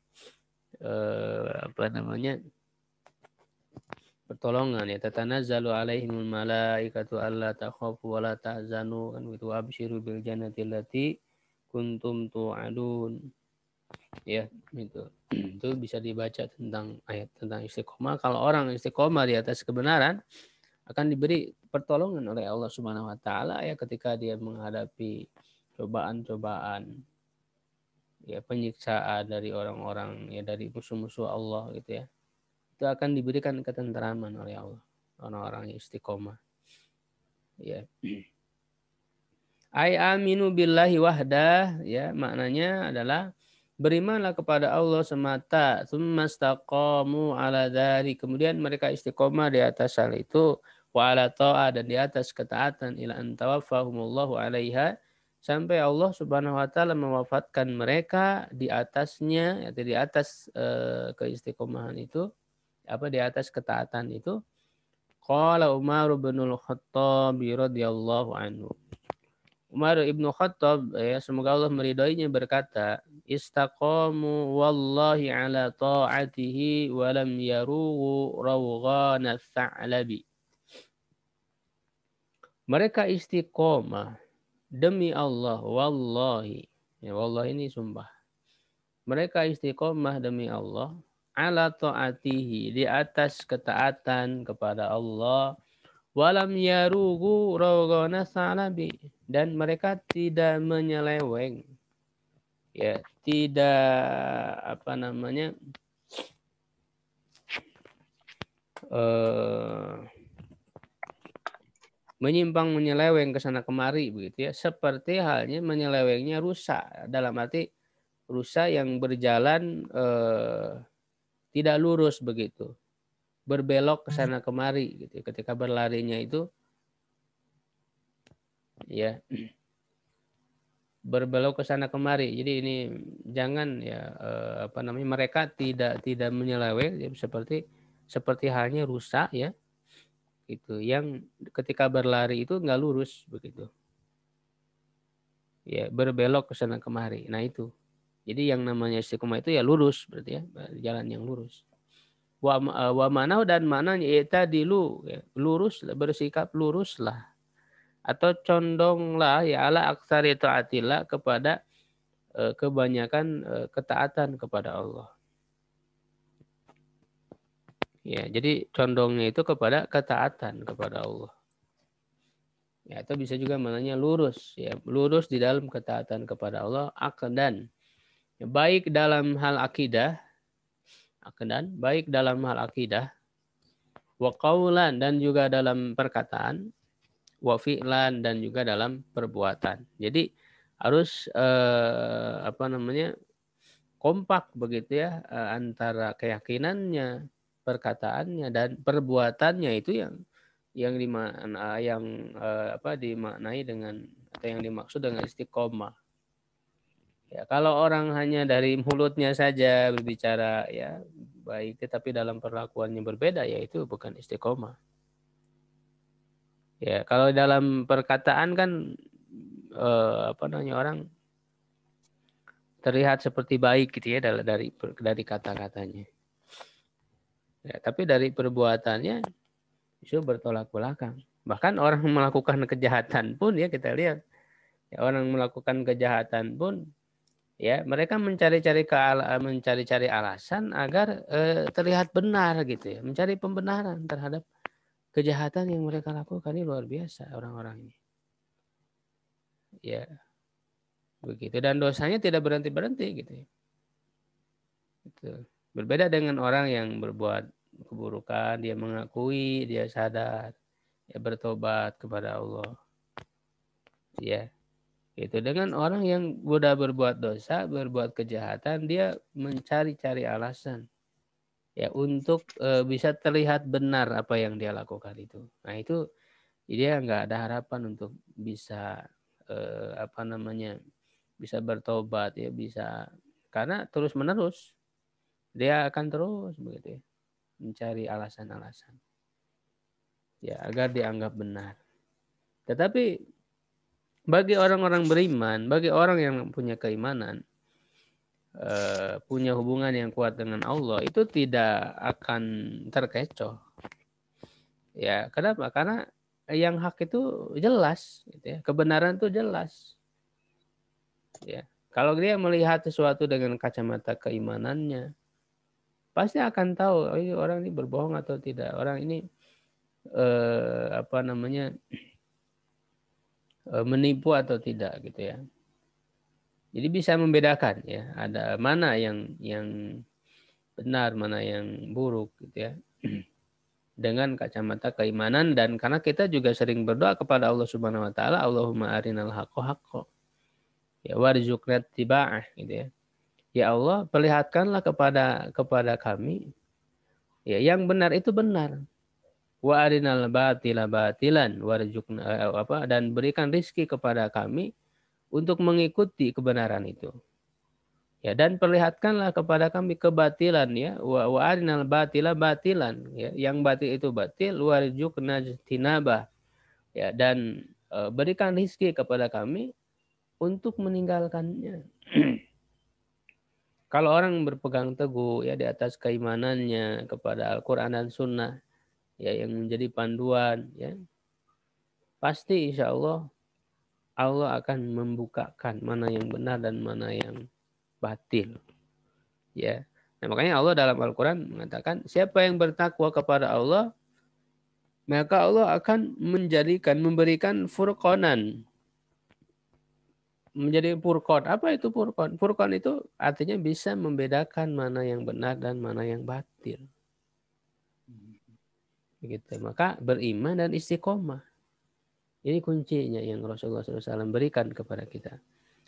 pertolongan, ya tatanazzalu alaihimul malaikatu alla takhafu wa la tahzanu kan itu absyiru bil jannati allati kuntum tu'adun. Ya, itu bisa dibaca tentang ayat tentang istiqomah. Kalau orang istiqomah di atas kebenaran akan diberi pertolongan oleh Allah Subhanahu wa taala ya ketika dia menghadapi cobaan-cobaan, ya penyiksaan dari orang-orang, ya dari musuh-musuh Allah gitu ya. Itu akan diberikan ketenteraman oleh Allah orang-orang yang istiqomah. Ya. Ai aminu billahi wahdah, ya maknanya adalah berimanlah kepada Allah semata, tsumastaqamu ala dzari, kemudian mereka istiqomah di atas hal itu, wa ala ta'ah, dan di atas ketaatan, ila an tawaffahumullahu 'alaiha, sampai Allah Subhanahu wa taala mewafatkan mereka di atasnya, yaitu di atas keistiqomahan itu, di atas ketaatan itu. Qala Umar bin Al-Khattab radhiyallahu anhu. Umar ibnu Khattab, ya semoga Allah meridhoinya, berkata, istaqamu wallahi ala ta'atihi wa lam yarughu rawghana tha'labi. Mereka istiqomah demi Allah, wallahi. Ya, wallahi ini sumpah. Mereka istiqomah demi Allah ala ta'atihi, di atas ketaatan kepada Allah, walam yarughu rawghana tha'labi, dan mereka tidak menyeleweng, ya tidak menyimpang menyeleweng ke sana kemari begitu ya, seperti halnya menyelewengnya rusa, dalam arti rusa yang berjalan tidak lurus begitu, berbelok ke sana kemari gitu. Ketika berlarinya itu ya berbelok ke sana kemari. Jadi ini jangan ya mereka tidak menyeleweng, ya, seperti halnya rusa ya. Itu yang ketika berlari itu enggak lurus begitu. Ya, berbelok ke sana kemari. Nah, itu. Jadi yang namanya istiqomah itu ya lurus berarti ya, jalan yang lurus. Wa manahu, dan maknanya i'tadilu, ya, lurus, bersikap luruslah atau condonglah ya ala aksari taatillah, kepada kebanyakan ketaatan kepada Allah. Ya, jadi condongnya itu kepada ketaatan kepada Allah. Ya, atau bisa juga maknanya lurus, ya, lurus di dalam ketaatan kepada Allah, aqdan. Ya, baik dalam hal akidah, baik dalam hal akidah, wa qaulan, dan juga dalam perkataan, wa fi'lan, dan juga dalam perbuatan. Jadi harus kompak begitu ya, antara keyakinannya, perkataannya, dan perbuatannya, itu yang dimaknai dengan, atau yang dimaksud dengan istiqomah. Ya, kalau orang hanya dari mulutnya saja berbicara ya baik, tetapi dalam perlakuannya berbeda, ya itu bukan istiqomah. Ya, kalau dalam perkataan kan orang terlihat seperti baik gitu ya dari kata-katanya. Ya, tapi dari perbuatannya itu bertolak belakang. Bahkan orang melakukan kejahatan pun ya kita lihat, ya, orang melakukan kejahatan pun ya mereka mencari-cari alasan agar terlihat benar gitu ya, mencari pembenaran terhadap kejahatan yang mereka lakukan. Ini luar biasa orang-orang ini. Ya, begitu, dan dosanya tidak berhenti-berhenti gitu ya. Itu berbeda dengan orang yang berbuat keburukan, dia mengakui, dia sadar, ya bertobat kepada Allah. Ya, itu dengan orang yang sudah berbuat dosa, berbuat kejahatan, dia mencari-cari alasan ya untuk bisa terlihat benar apa yang dia lakukan itu. Nah, itu dia nggak ada harapan untuk bisa bisa bertobat ya, bisa, karena terus-menerus dia akan terus begitu ya, mencari alasan-alasan ya agar dianggap benar. Tetapi bagi orang-orang beriman, bagi orang yang punya keimanan, punya hubungan yang kuat dengan Allah, itu tidak akan terkecoh. Ya, kenapa? Karena yang hak itu jelas, gitu ya. Kebenaran itu jelas. Ya, kalau dia melihat sesuatu dengan kacamata keimanannya, pasti akan tahu orang ini berbohong atau tidak, orang ini menipu atau tidak gitu ya. Jadi bisa membedakan ya, ada mana yang benar, mana yang buruk gitu ya. Dengan kacamata keimanan, dan karena kita juga sering berdoa kepada Allah Subhanahu wa taala, Allahumma arinal haqqo haqqo ya warzuqna tiba'ah gitu ya. Ya Allah, perlihatkanlah kepada kami ya yang benar itu benar. Wa arinal batila batilan warzuqna dan berikan rizki kepada kami untuk mengikuti kebenaran itu. Ya, dan perlihatkanlah kepada kami kebatilan ya, wa arinal batila batilan ya, yang batil itu batil, warzuqna tinabah ya, dan berikan rizki kepada kami untuk meninggalkannya. Kalau orang berpegang teguh ya di atas keimanannya kepada Al-Quran dan Sunnah ya yang menjadi panduan ya, pasti insya Allah Allah akan membukakan mana yang benar dan mana yang batil ya. Nah, makanya Allah dalam Al-Quran mengatakan siapa yang bertakwa kepada Allah maka Allah akan memberikan furqanan, menjadi furqan. Apa itu furqan? Furqan itu artinya bisa membedakan mana yang benar dan mana yang batil. Begitu. Maka beriman dan istiqomah. Ini kuncinya yang Rasulullah SAW berikan kepada kita.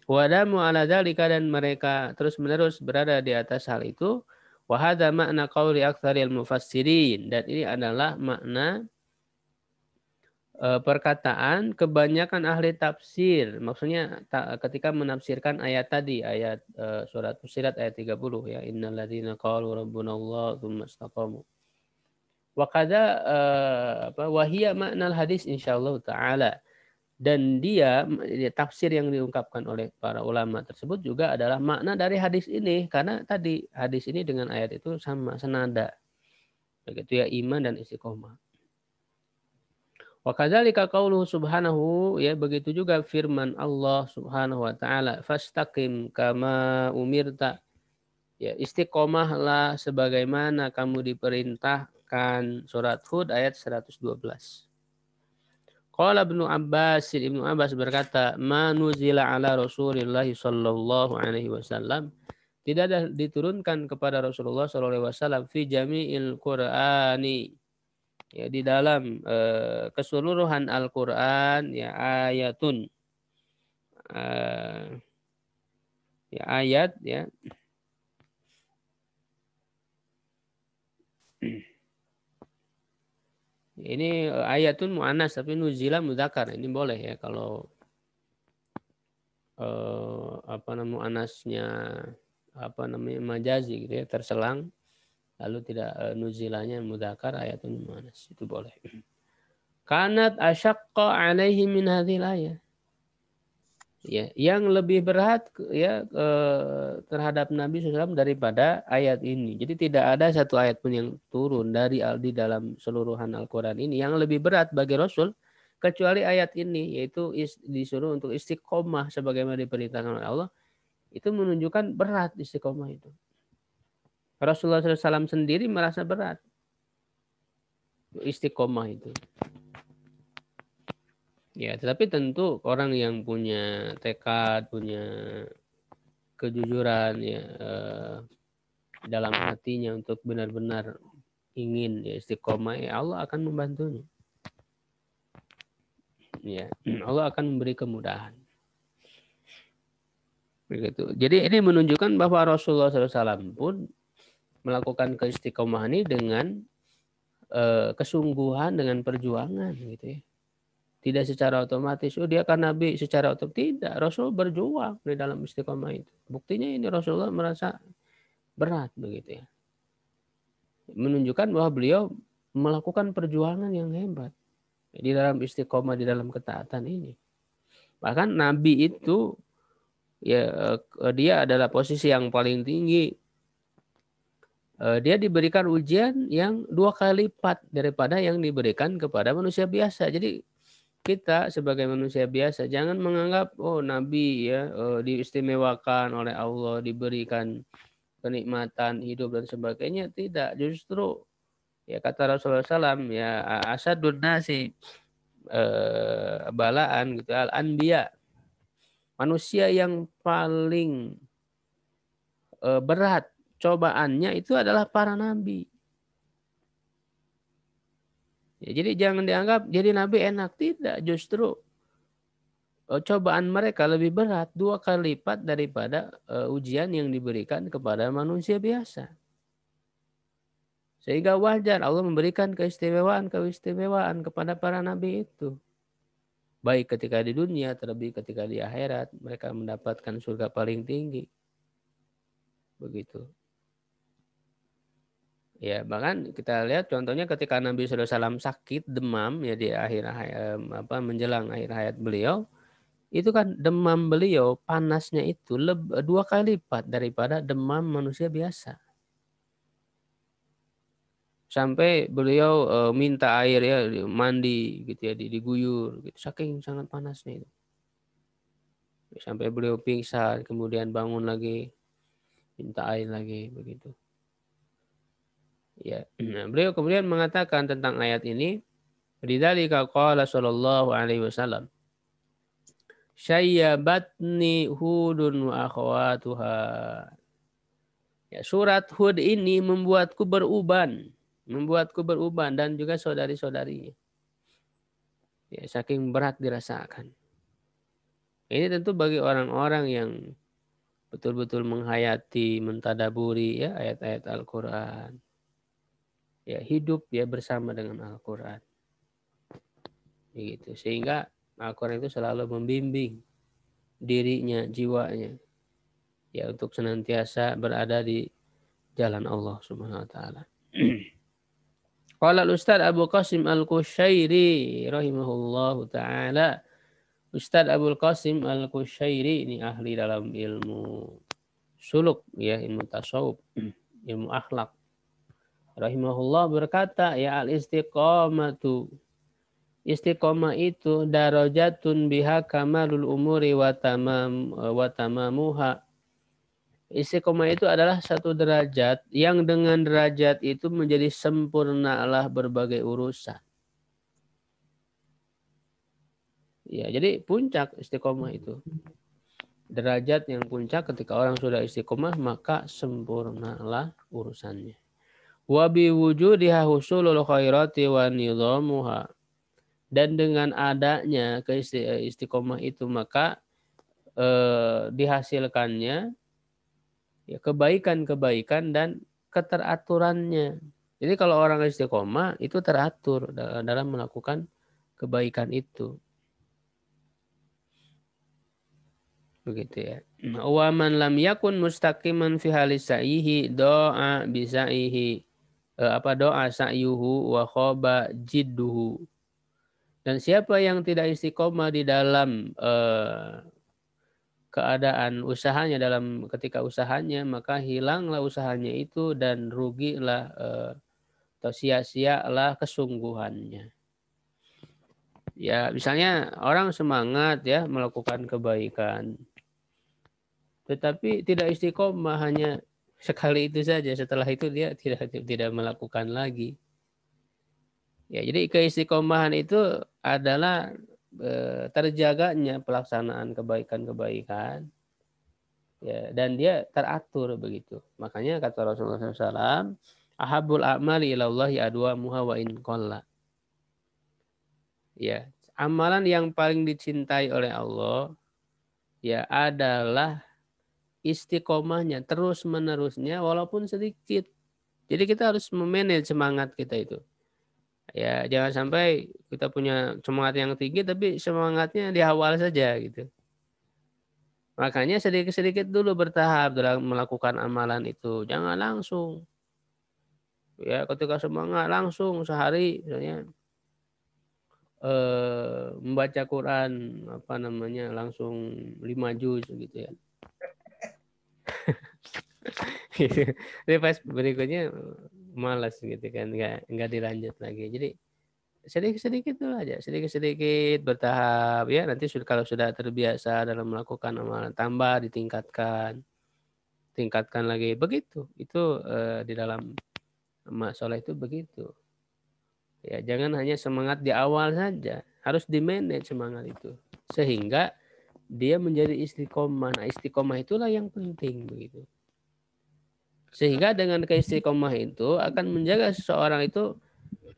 Wadamu ala dzalika, dan mereka terus-menerus berada di atas hal itu. Wa hadza makna qauli aktsaril mufassirin, dan ini adalah makna perkataan kebanyakan ahli tafsir. Maksudnya ketika menafsirkan ayat tadi, ayat surat Fussilat ayat 30 ya, innal ladzina qalu rabbunallah tsumma istaqamu. Wa qadza wa hiya ma'nal hadis insyaallah taala. Dan dia tafsir yang diungkapkan oleh para ulama tersebut juga adalah makna dari hadis ini, karena tadi hadis ini dengan ayat itu sama senada. Begitu ya, iman dan istiqomah. Wa kadzalika qauluhu subhanahu ya, begitu juga firman Allah Subhanahu wa taala, fastaqim kama umirta. Ya, istiqomahlah sebagaimana kamu diperintahkan. Surat Hud ayat 112. Qala Ibnu Abbas berkata, "Ma nuzila ala Rasulillah sallallahu alaihi wasallam." Tidak ada diturunkan kepada Rasulullah sallallahu alaihi wasallam fi jami'il Qur'ani. Ya, di dalam keseluruhan Al-Qur'an ya ayatun. Ya ayat ya. Ini ayatun mu'annas tapi nuzila mudzakkar. Ini boleh ya kalau anasnya majazi gitu ya, terselang lalu tidak nuzilanya mudzakkar ayatun muannas, itu boleh. Kanat asyaqqa alaihi min hadhil ayah. Ya, yang lebih berat ya terhadap Nabi SAW daripada ayat ini. Jadi tidak ada satu ayat pun yang turun di dalam seluruhan Al-Quran ini yang lebih berat bagi Rasul kecuali ayat ini, yaitu disuruh untuk istiqomah sebagaimana diperintahkan oleh Allah. Itu menunjukkan berat istiqomah itu. Rasulullah SAW sendiri merasa berat istiqomah itu. Ya, tetapi tentu orang yang punya tekad, punya kejujuran ya dalam hatinya untuk benar-benar ingin ya istiqomah, ya Allah akan membantunya. Ya, Allah akan memberi kemudahan. Begitu. Jadi ini menunjukkan bahwa Rasulullah SAW pun melakukan keistiqomahan ini dengan kesungguhan, dengan perjuangan, gitu ya. Tidak secara otomatis, dia kan Nabi secara otomatis. Tidak, Rasul berjuang di dalam istiqomah itu. Buktinya ini Rasulullah merasa berat begitu ya. Menunjukkan bahwa beliau melakukan perjuangan yang hebat di dalam istiqomah, di dalam ketaatan ini. Bahkan Nabi itu ya dia adalah posisi yang paling tinggi. Dia diberikan ujian yang 2 kali lipat daripada yang diberikan kepada manusia biasa. Jadi kita sebagai manusia biasa jangan menganggap Nabi ya diistimewakan oleh Allah, diberikan kenikmatan hidup dan sebagainya. Tidak, justru ya kata Rasulullah SAW ya asadun nasi balaan gitu, al-anbiya, manusia yang paling berat cobaannya itu adalah para nabi. Ya, jadi jangan dianggap jadi nabi enak. Tidak, justru cobaan mereka lebih berat 2 kali lipat daripada ujian yang diberikan kepada manusia biasa. Sehingga wajar Allah memberikan keistimewaan kepada para nabi itu. Baik ketika di dunia, terlebih ketika di akhirat, mereka mendapatkan surga paling tinggi. Begitu. Ya, bahkan kita lihat contohnya ketika Nabi SAW sakit demam ya di menjelang akhir hayat beliau, itu kan demam beliau panasnya itu 2 kali lipat daripada demam manusia biasa. Sampai beliau minta air ya mandi gitu ya, diguyur gitu, saking sangat panasnya itu. Sampai beliau pingsan, kemudian bangun lagi minta air lagi begitu. Ya, beliau kemudian mengatakan tentang ayat ini, lidzalika qala sallallahu alaihi wasallam, syayyabatni hudun wa akhawatuha. Ya, surat Hud ini membuatku beruban dan juga saudari-saudarinya. Ya, saking berat dirasakan. Ini tentu bagi orang-orang yang betul-betul menghayati, mentadaburi ya ayat-ayat Al-Qur'an. Ya, hidup ya bersama dengan Al-Quran. Begitu. Sehingga Al-Quran itu selalu membimbing dirinya, jiwanya. Ya, untuk senantiasa berada di jalan Allah Subhanahu wa taala. Qala Ustaz Abu Qasim Al-Qushairi rahimahullahu taala. Ustaz Abu Qasim Al-Qushairi ini ahli dalam ilmu suluk ya, ilmu tasawuf, ilmu akhlak. Rahimahullah berkata, ya al-istiqamatu. Istiqamah itu darajatun biha kamalul umuri wa tamamuha. Istiqamah itu adalah satu derajat yang dengan derajat itu menjadi sempurnalah berbagai urusan. Ya, jadi puncak istiqamah itu. Derajat yang puncak ketika orang sudah istiqamah maka sempurnalah urusannya. Wa bi wujudiha husulul khairati wa nidhamuha. Dan dengan adanya istiqomah itu maka dihasilkannya ya kebaikan-kebaikan dan keteraturannya. Jadi kalau orang istiqomah itu teratur dalam melakukan kebaikan itu. Begitu ya. Wa man lam yakun mustaqiman fi halis sa'ihi doa bisa'ihi doa sa'yuhu wa khaba jidduhu. Dan siapa yang tidak istiqomah di dalam keadaan usahanya, dalam ketika usahanya, maka hilanglah usahanya itu dan rugilah atau sia-sialah kesungguhannya. Ya, misalnya orang semangat ya melakukan kebaikan, tetapi tidak istiqomah, hanya sekali itu saja. Setelah itu dia tidak melakukan lagi. Ya, jadi keistiqomahan itu adalah terjaganya pelaksanaan kebaikan-kebaikan. Ya, dan dia teratur begitu. Makanya kata Rasulullah SAW, ahabul a'mali ilallahi adwamuha wa in qalla. Ya, amalan yang paling dicintai oleh Allah ya adalah istiqomahnya, terus menerusnya walaupun sedikit. Jadi kita harus memanage semangat kita itu. Ya, jangan sampai kita punya semangat yang tinggi tapi semangatnya di awal saja gitu. Makanya sedikit-sedikit dulu bertahap dalam melakukan amalan itu. Jangan langsung. Ya, ketika semangat langsung sehari misalnya membaca Quran langsung 5 juz gitu ya. Jadi pas berikutnya malas gitu kan, nggak dilanjut lagi. Jadi sedikit-sedikit dulu aja, sedikit-sedikit bertahap ya. Nanti kalau sudah terbiasa dalam melakukan amalan, tambah tingkatkan lagi begitu. Itu di dalam amal soleh itu begitu. Ya, jangan hanya semangat di awal saja, harus di-manage semangat itu sehingga dia menjadi istiqomah. Nah, istiqomah itulah yang penting begitu. Sehingga dengan keistiqomah itu akan menjaga seseorang itu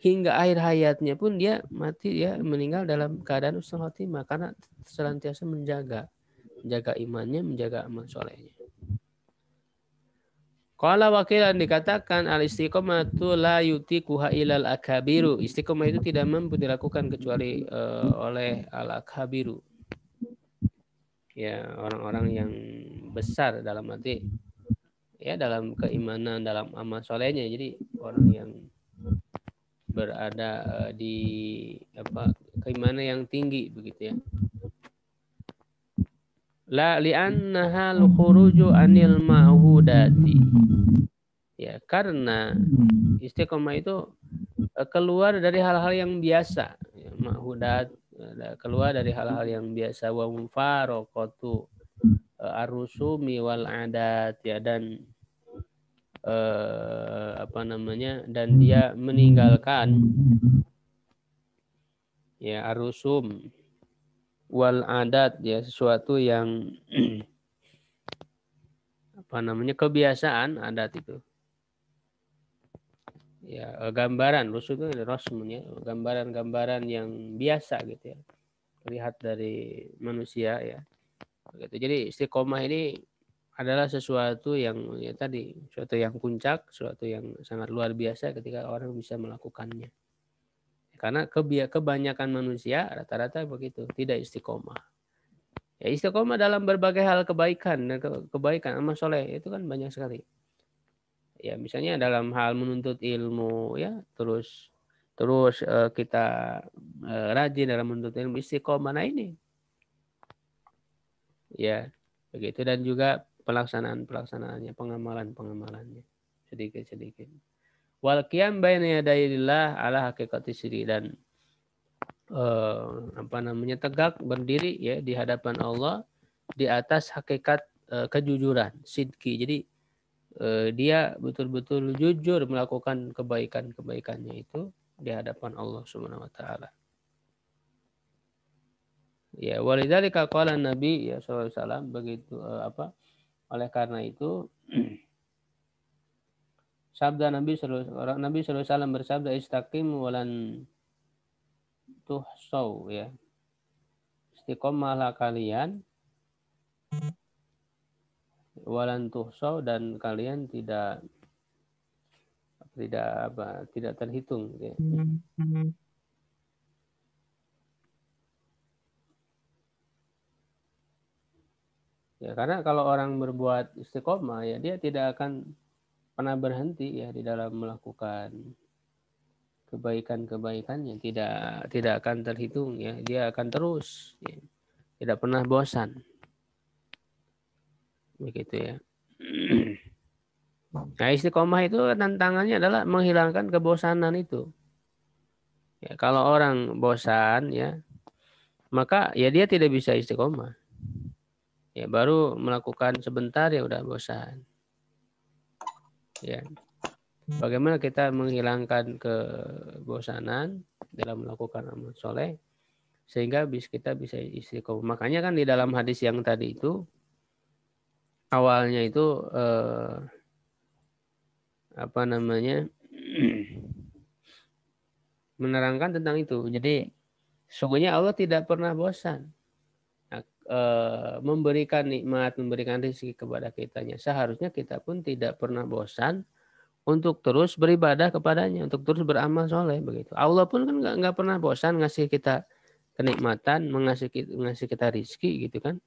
hingga akhir hayatnya pun dia mati, dia meninggal dalam keadaan husnul khotimah karena senantiasa menjaga imannya, menjaga amal solehnya. Qala wakilan dikatakan al-istiqomatu la yutiquha ilal akabiru. Istiqomah itu tidak mampu dilakukan kecuali oleh al-akabiru. Ya, orang-orang yang besar dalam arti ya dalam keimanan, dalam amal solehnya. Jadi orang yang berada di keimanan yang tinggi begitu ya. La li'annaha al-khuruju anil ma'hudati. Ya, karena istiqomah itu keluar dari hal-hal yang biasa, ya, ma'hudat, keluar dari hal-hal yang biasa, wa mufaraqatu ar-rusumi wal adat ya, dan dan dia meninggalkan ya ar-rusum wal adat ya, sesuatu yang kebiasaan adat itu ya, gambaran rusum itu rasmunya, gambaran-gambaran yang biasa gitu ya, terlihat dari manusia ya gitu. Jadi istiqomah ini adalah sesuatu yang ya tadi, sesuatu yang puncak, sesuatu yang sangat luar biasa ketika orang bisa melakukannya. Karena kebanyakan manusia rata-rata begitu, tidak istiqomah. Ya, istiqomah dalam berbagai hal kebaikan dan kebaikan amal soleh itu kan banyak sekali. Ya, misalnya dalam hal menuntut ilmu ya, terus kita rajin dalam menuntut ilmu, istiqomah. Nah ini. Ya, begitu, dan juga pelaksanaannya, pengamalannya sedikit-sedikit. Wal qiyam baina yadayillah ala haqiqati siri, dan tegak berdiri ya di hadapan Allah di atas hakikat kejujuran, sidqi. Jadi dia betul-betul jujur melakukan kebaikannya itu di hadapan Allah Subhanahu wa taala. Ya, walidzalika qala Nabi ya sallallahu alaihi wasallam, begitu oleh karena itu sabda Nabi sallallahu alaihi wasallam bersabda, istaqim walan tuhsaw ya. Istiqomahlah kalian walan tuhsaw, dan kalian tidak terhitung ya. Ya, karena kalau orang berbuat istiqomah ya dia tidak akan pernah berhenti ya di dalam melakukan kebaikan-kebaikannya, tidak akan terhitung ya, dia akan terus ya. Tidak pernah bosan. Begitu ya. Nah, istiqomah itu tantangannya adalah menghilangkan kebosanan itu. Ya, kalau orang bosan ya, maka ya dia tidak bisa istiqomah. Ya, baru melakukan sebentar ya udah bosan. Ya. Bagaimana kita menghilangkan kebosanan dalam melakukan amal soleh sehingga kita bisa istiqomah. Makanya kan di dalam hadis yang tadi itu awalnya itu menerangkan tentang itu. Jadi sungguhnya Allah tidak pernah bosan memberikan nikmat, memberikan rezeki kepada kitanya. Seharusnya kita pun tidak pernah bosan untuk terus beribadah kepadanya, untuk terus beramal soleh begitu. Allah pun kan nggak pernah bosan ngasih kita kenikmatan, ngasih kita rizki gitu kan.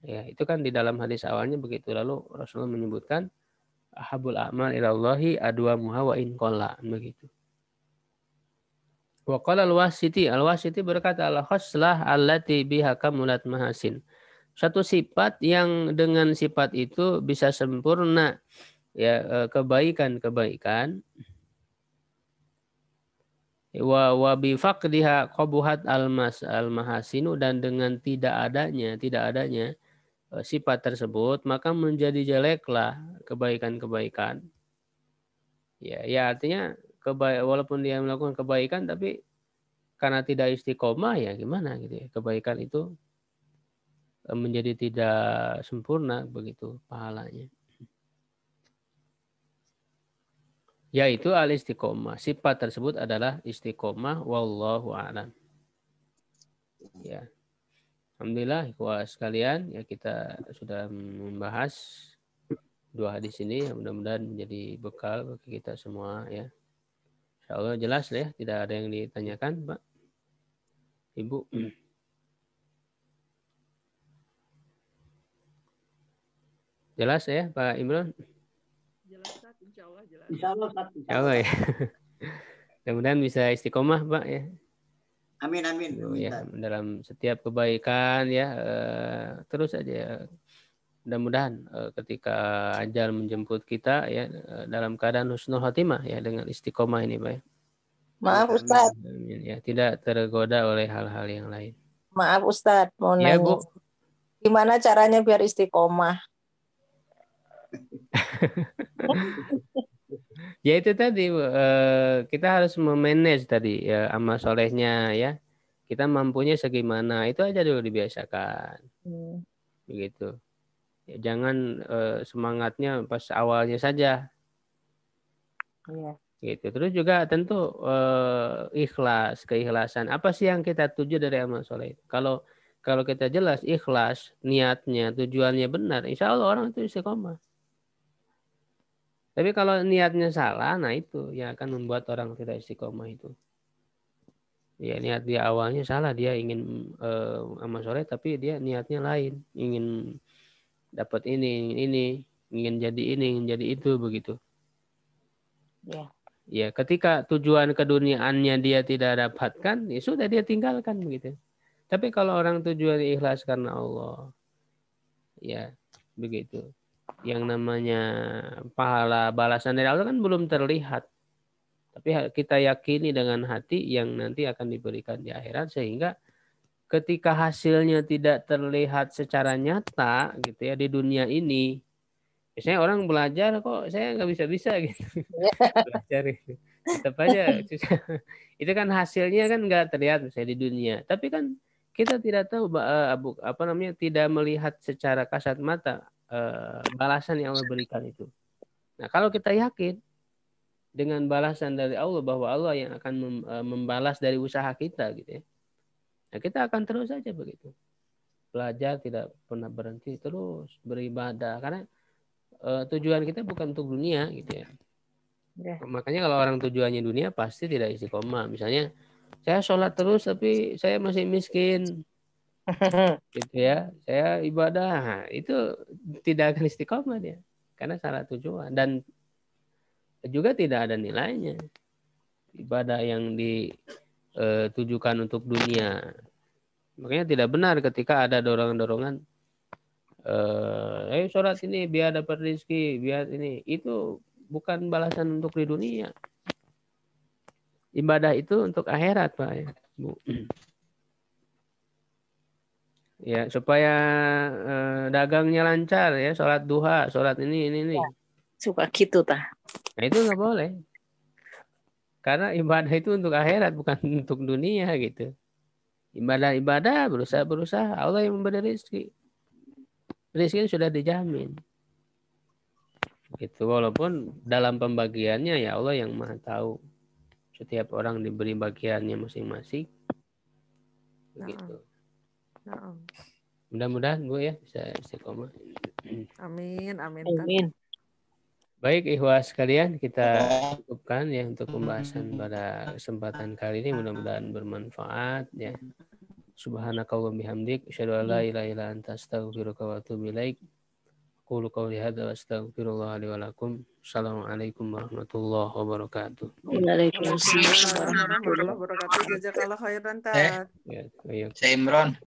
Ya itu kan di dalam hadis awalnya begitu. Lalu Rasulullah menyebutkan ahabul a'mal ilallahi adwamuha wa in qalla begitu. Wa qala al-Wasiti berkata al-khoslah allati biha kamulat mahasin. Satu sifat yang dengan sifat itu bisa sempurna ya kebaikan-kebaikan wa bi faqdiha qabuhat al-mahasinu, dan dengan tidak adanya sifat tersebut maka menjadi jeleklah kebaikan-kebaikan. Ya artinya walaupun dia melakukan kebaikan tapi karena tidak istiqomah ya gimana gitu ya. Kebaikan itu menjadi tidak sempurna begitu pahalanya. Yaitu al-istiqomah. Sifat tersebut adalah istiqomah, wallahu a'lam. Ya. Alhamdulillah ikhwah sekalian, ya kita sudah membahas dua hadis ini, mudah-mudahan menjadi bekal bagi kita semua ya. Insyaallah jelas ya, tidak ada yang ditanyakan, Pak. Ibu. Jelas ya, Pak Imran? Jelas, insyaallah jelas. Insyaallah ya. Mudah-mudahan bisa istiqomah, Pak ya. Amin. Ya, dalam setiap kebaikan ya, terus aja. Mudah-mudahan ketika ajal menjemput kita ya dalam keadaan husnul khotimah ya dengan istiqomah ini, Pak. Maaf Ustaz. Ya, tidak tergoda oleh hal-hal yang lain. Maaf Ustaz, mau ya, nanya. Bu. Gimana caranya biar istiqomah? Ya itu tadi kita harus memanage tadi ya amal solehnya ya. Kita mampunya segimana itu aja dulu dibiasakan. Begitu. Ya, jangan semangatnya pas awalnya saja. Iya. Gitu. Terus juga tentu keikhlasan. Apa sih yang kita tuju dari amal soleh? Kalau kita jelas ikhlas, niatnya, tujuannya benar, insya Allah orang itu istiqomah. Tapi kalau niatnya salah, nah itu yang akan membuat orang tidak istiqomah itu. Ya niat dia awalnya salah, dia ingin amal soleh, tapi dia niatnya lain, ingin dapat ini, ingin jadi ini, ingin jadi itu, begitu. Ya. Ya, ketika tujuan keduniaannya dia tidak dapatkan, ya sudah dia tinggalkan begitu. Tapi kalau orang tujuan ikhlas karena Allah, ya begitu. Yang namanya pahala balasan dari Allah kan belum terlihat. Tapi kita yakini dengan hati yang nanti akan diberikan di akhirat, sehingga ketika hasilnya tidak terlihat secara nyata gitu ya di dunia ini. Biasanya orang belajar kok saya nggak bisa gitu. Belajar itu. Tetap aja itu kan hasilnya kan nggak terlihat misalnya di dunia. Tapi kan kita tidak tahu tidak melihat secara kasat mata balasan yang Allah berikan itu. Nah, kalau kita yakin dengan balasan dari Allah bahwa Allah yang akan membalas dari usaha kita gitu ya. Nah, kita akan terus saja begitu. Belajar tidak pernah berhenti, terus beribadah karena tujuan kita bukan untuk dunia gitu ya. Makanya kalau orang tujuannya dunia pasti tidak istiqomah. Misalnya saya sholat terus tapi saya masih miskin. Gitu ya. Saya ibadah itu tidak akan istiqomah dia karena salah tujuan dan juga tidak ada nilainya. Ibadah yang ditujukan untuk dunia. Makanya tidak benar ketika ada dorongan-dorongan ayo sholat ini biar dapat rezeki, biar ini. Itu bukan balasan untuk di dunia. Ibadah itu untuk akhirat, Pak. Bu. Ya, supaya dagangnya lancar ya, sholat duha, sholat ini. Ya, suka gitu tah. Nah, itu nggak boleh. Karena ibadah itu untuk akhirat, bukan untuk dunia gitu. Ibadah, berusaha. Allah yang memberi rezeki. Rezeki sudah dijamin. Gitu, walaupun dalam pembagiannya ya Allah yang Maha tahu. Setiap orang diberi bagiannya masing-masing. Begitu. Mudah-mudahan Bu ya bisa istiqomah. Amin. Baik ikhwas sekalian, kita cukupkan ya untuk pembahasan pada kesempatan kali ini, mudah-mudahan bermanfaat ya. Subhanakallahumma bihamdik asyhadu an la ilaha illa anta astaghfiruka wa atubu ilaik. Qulu qawli hadza wa astaghfirullah li wa lakum. Assalamualaikum warahmatullahi wabarakatuh. Waalaikumsalam warahmatullahi wabarakatuh. Jazakallah khairan, Tat. Saya Imron.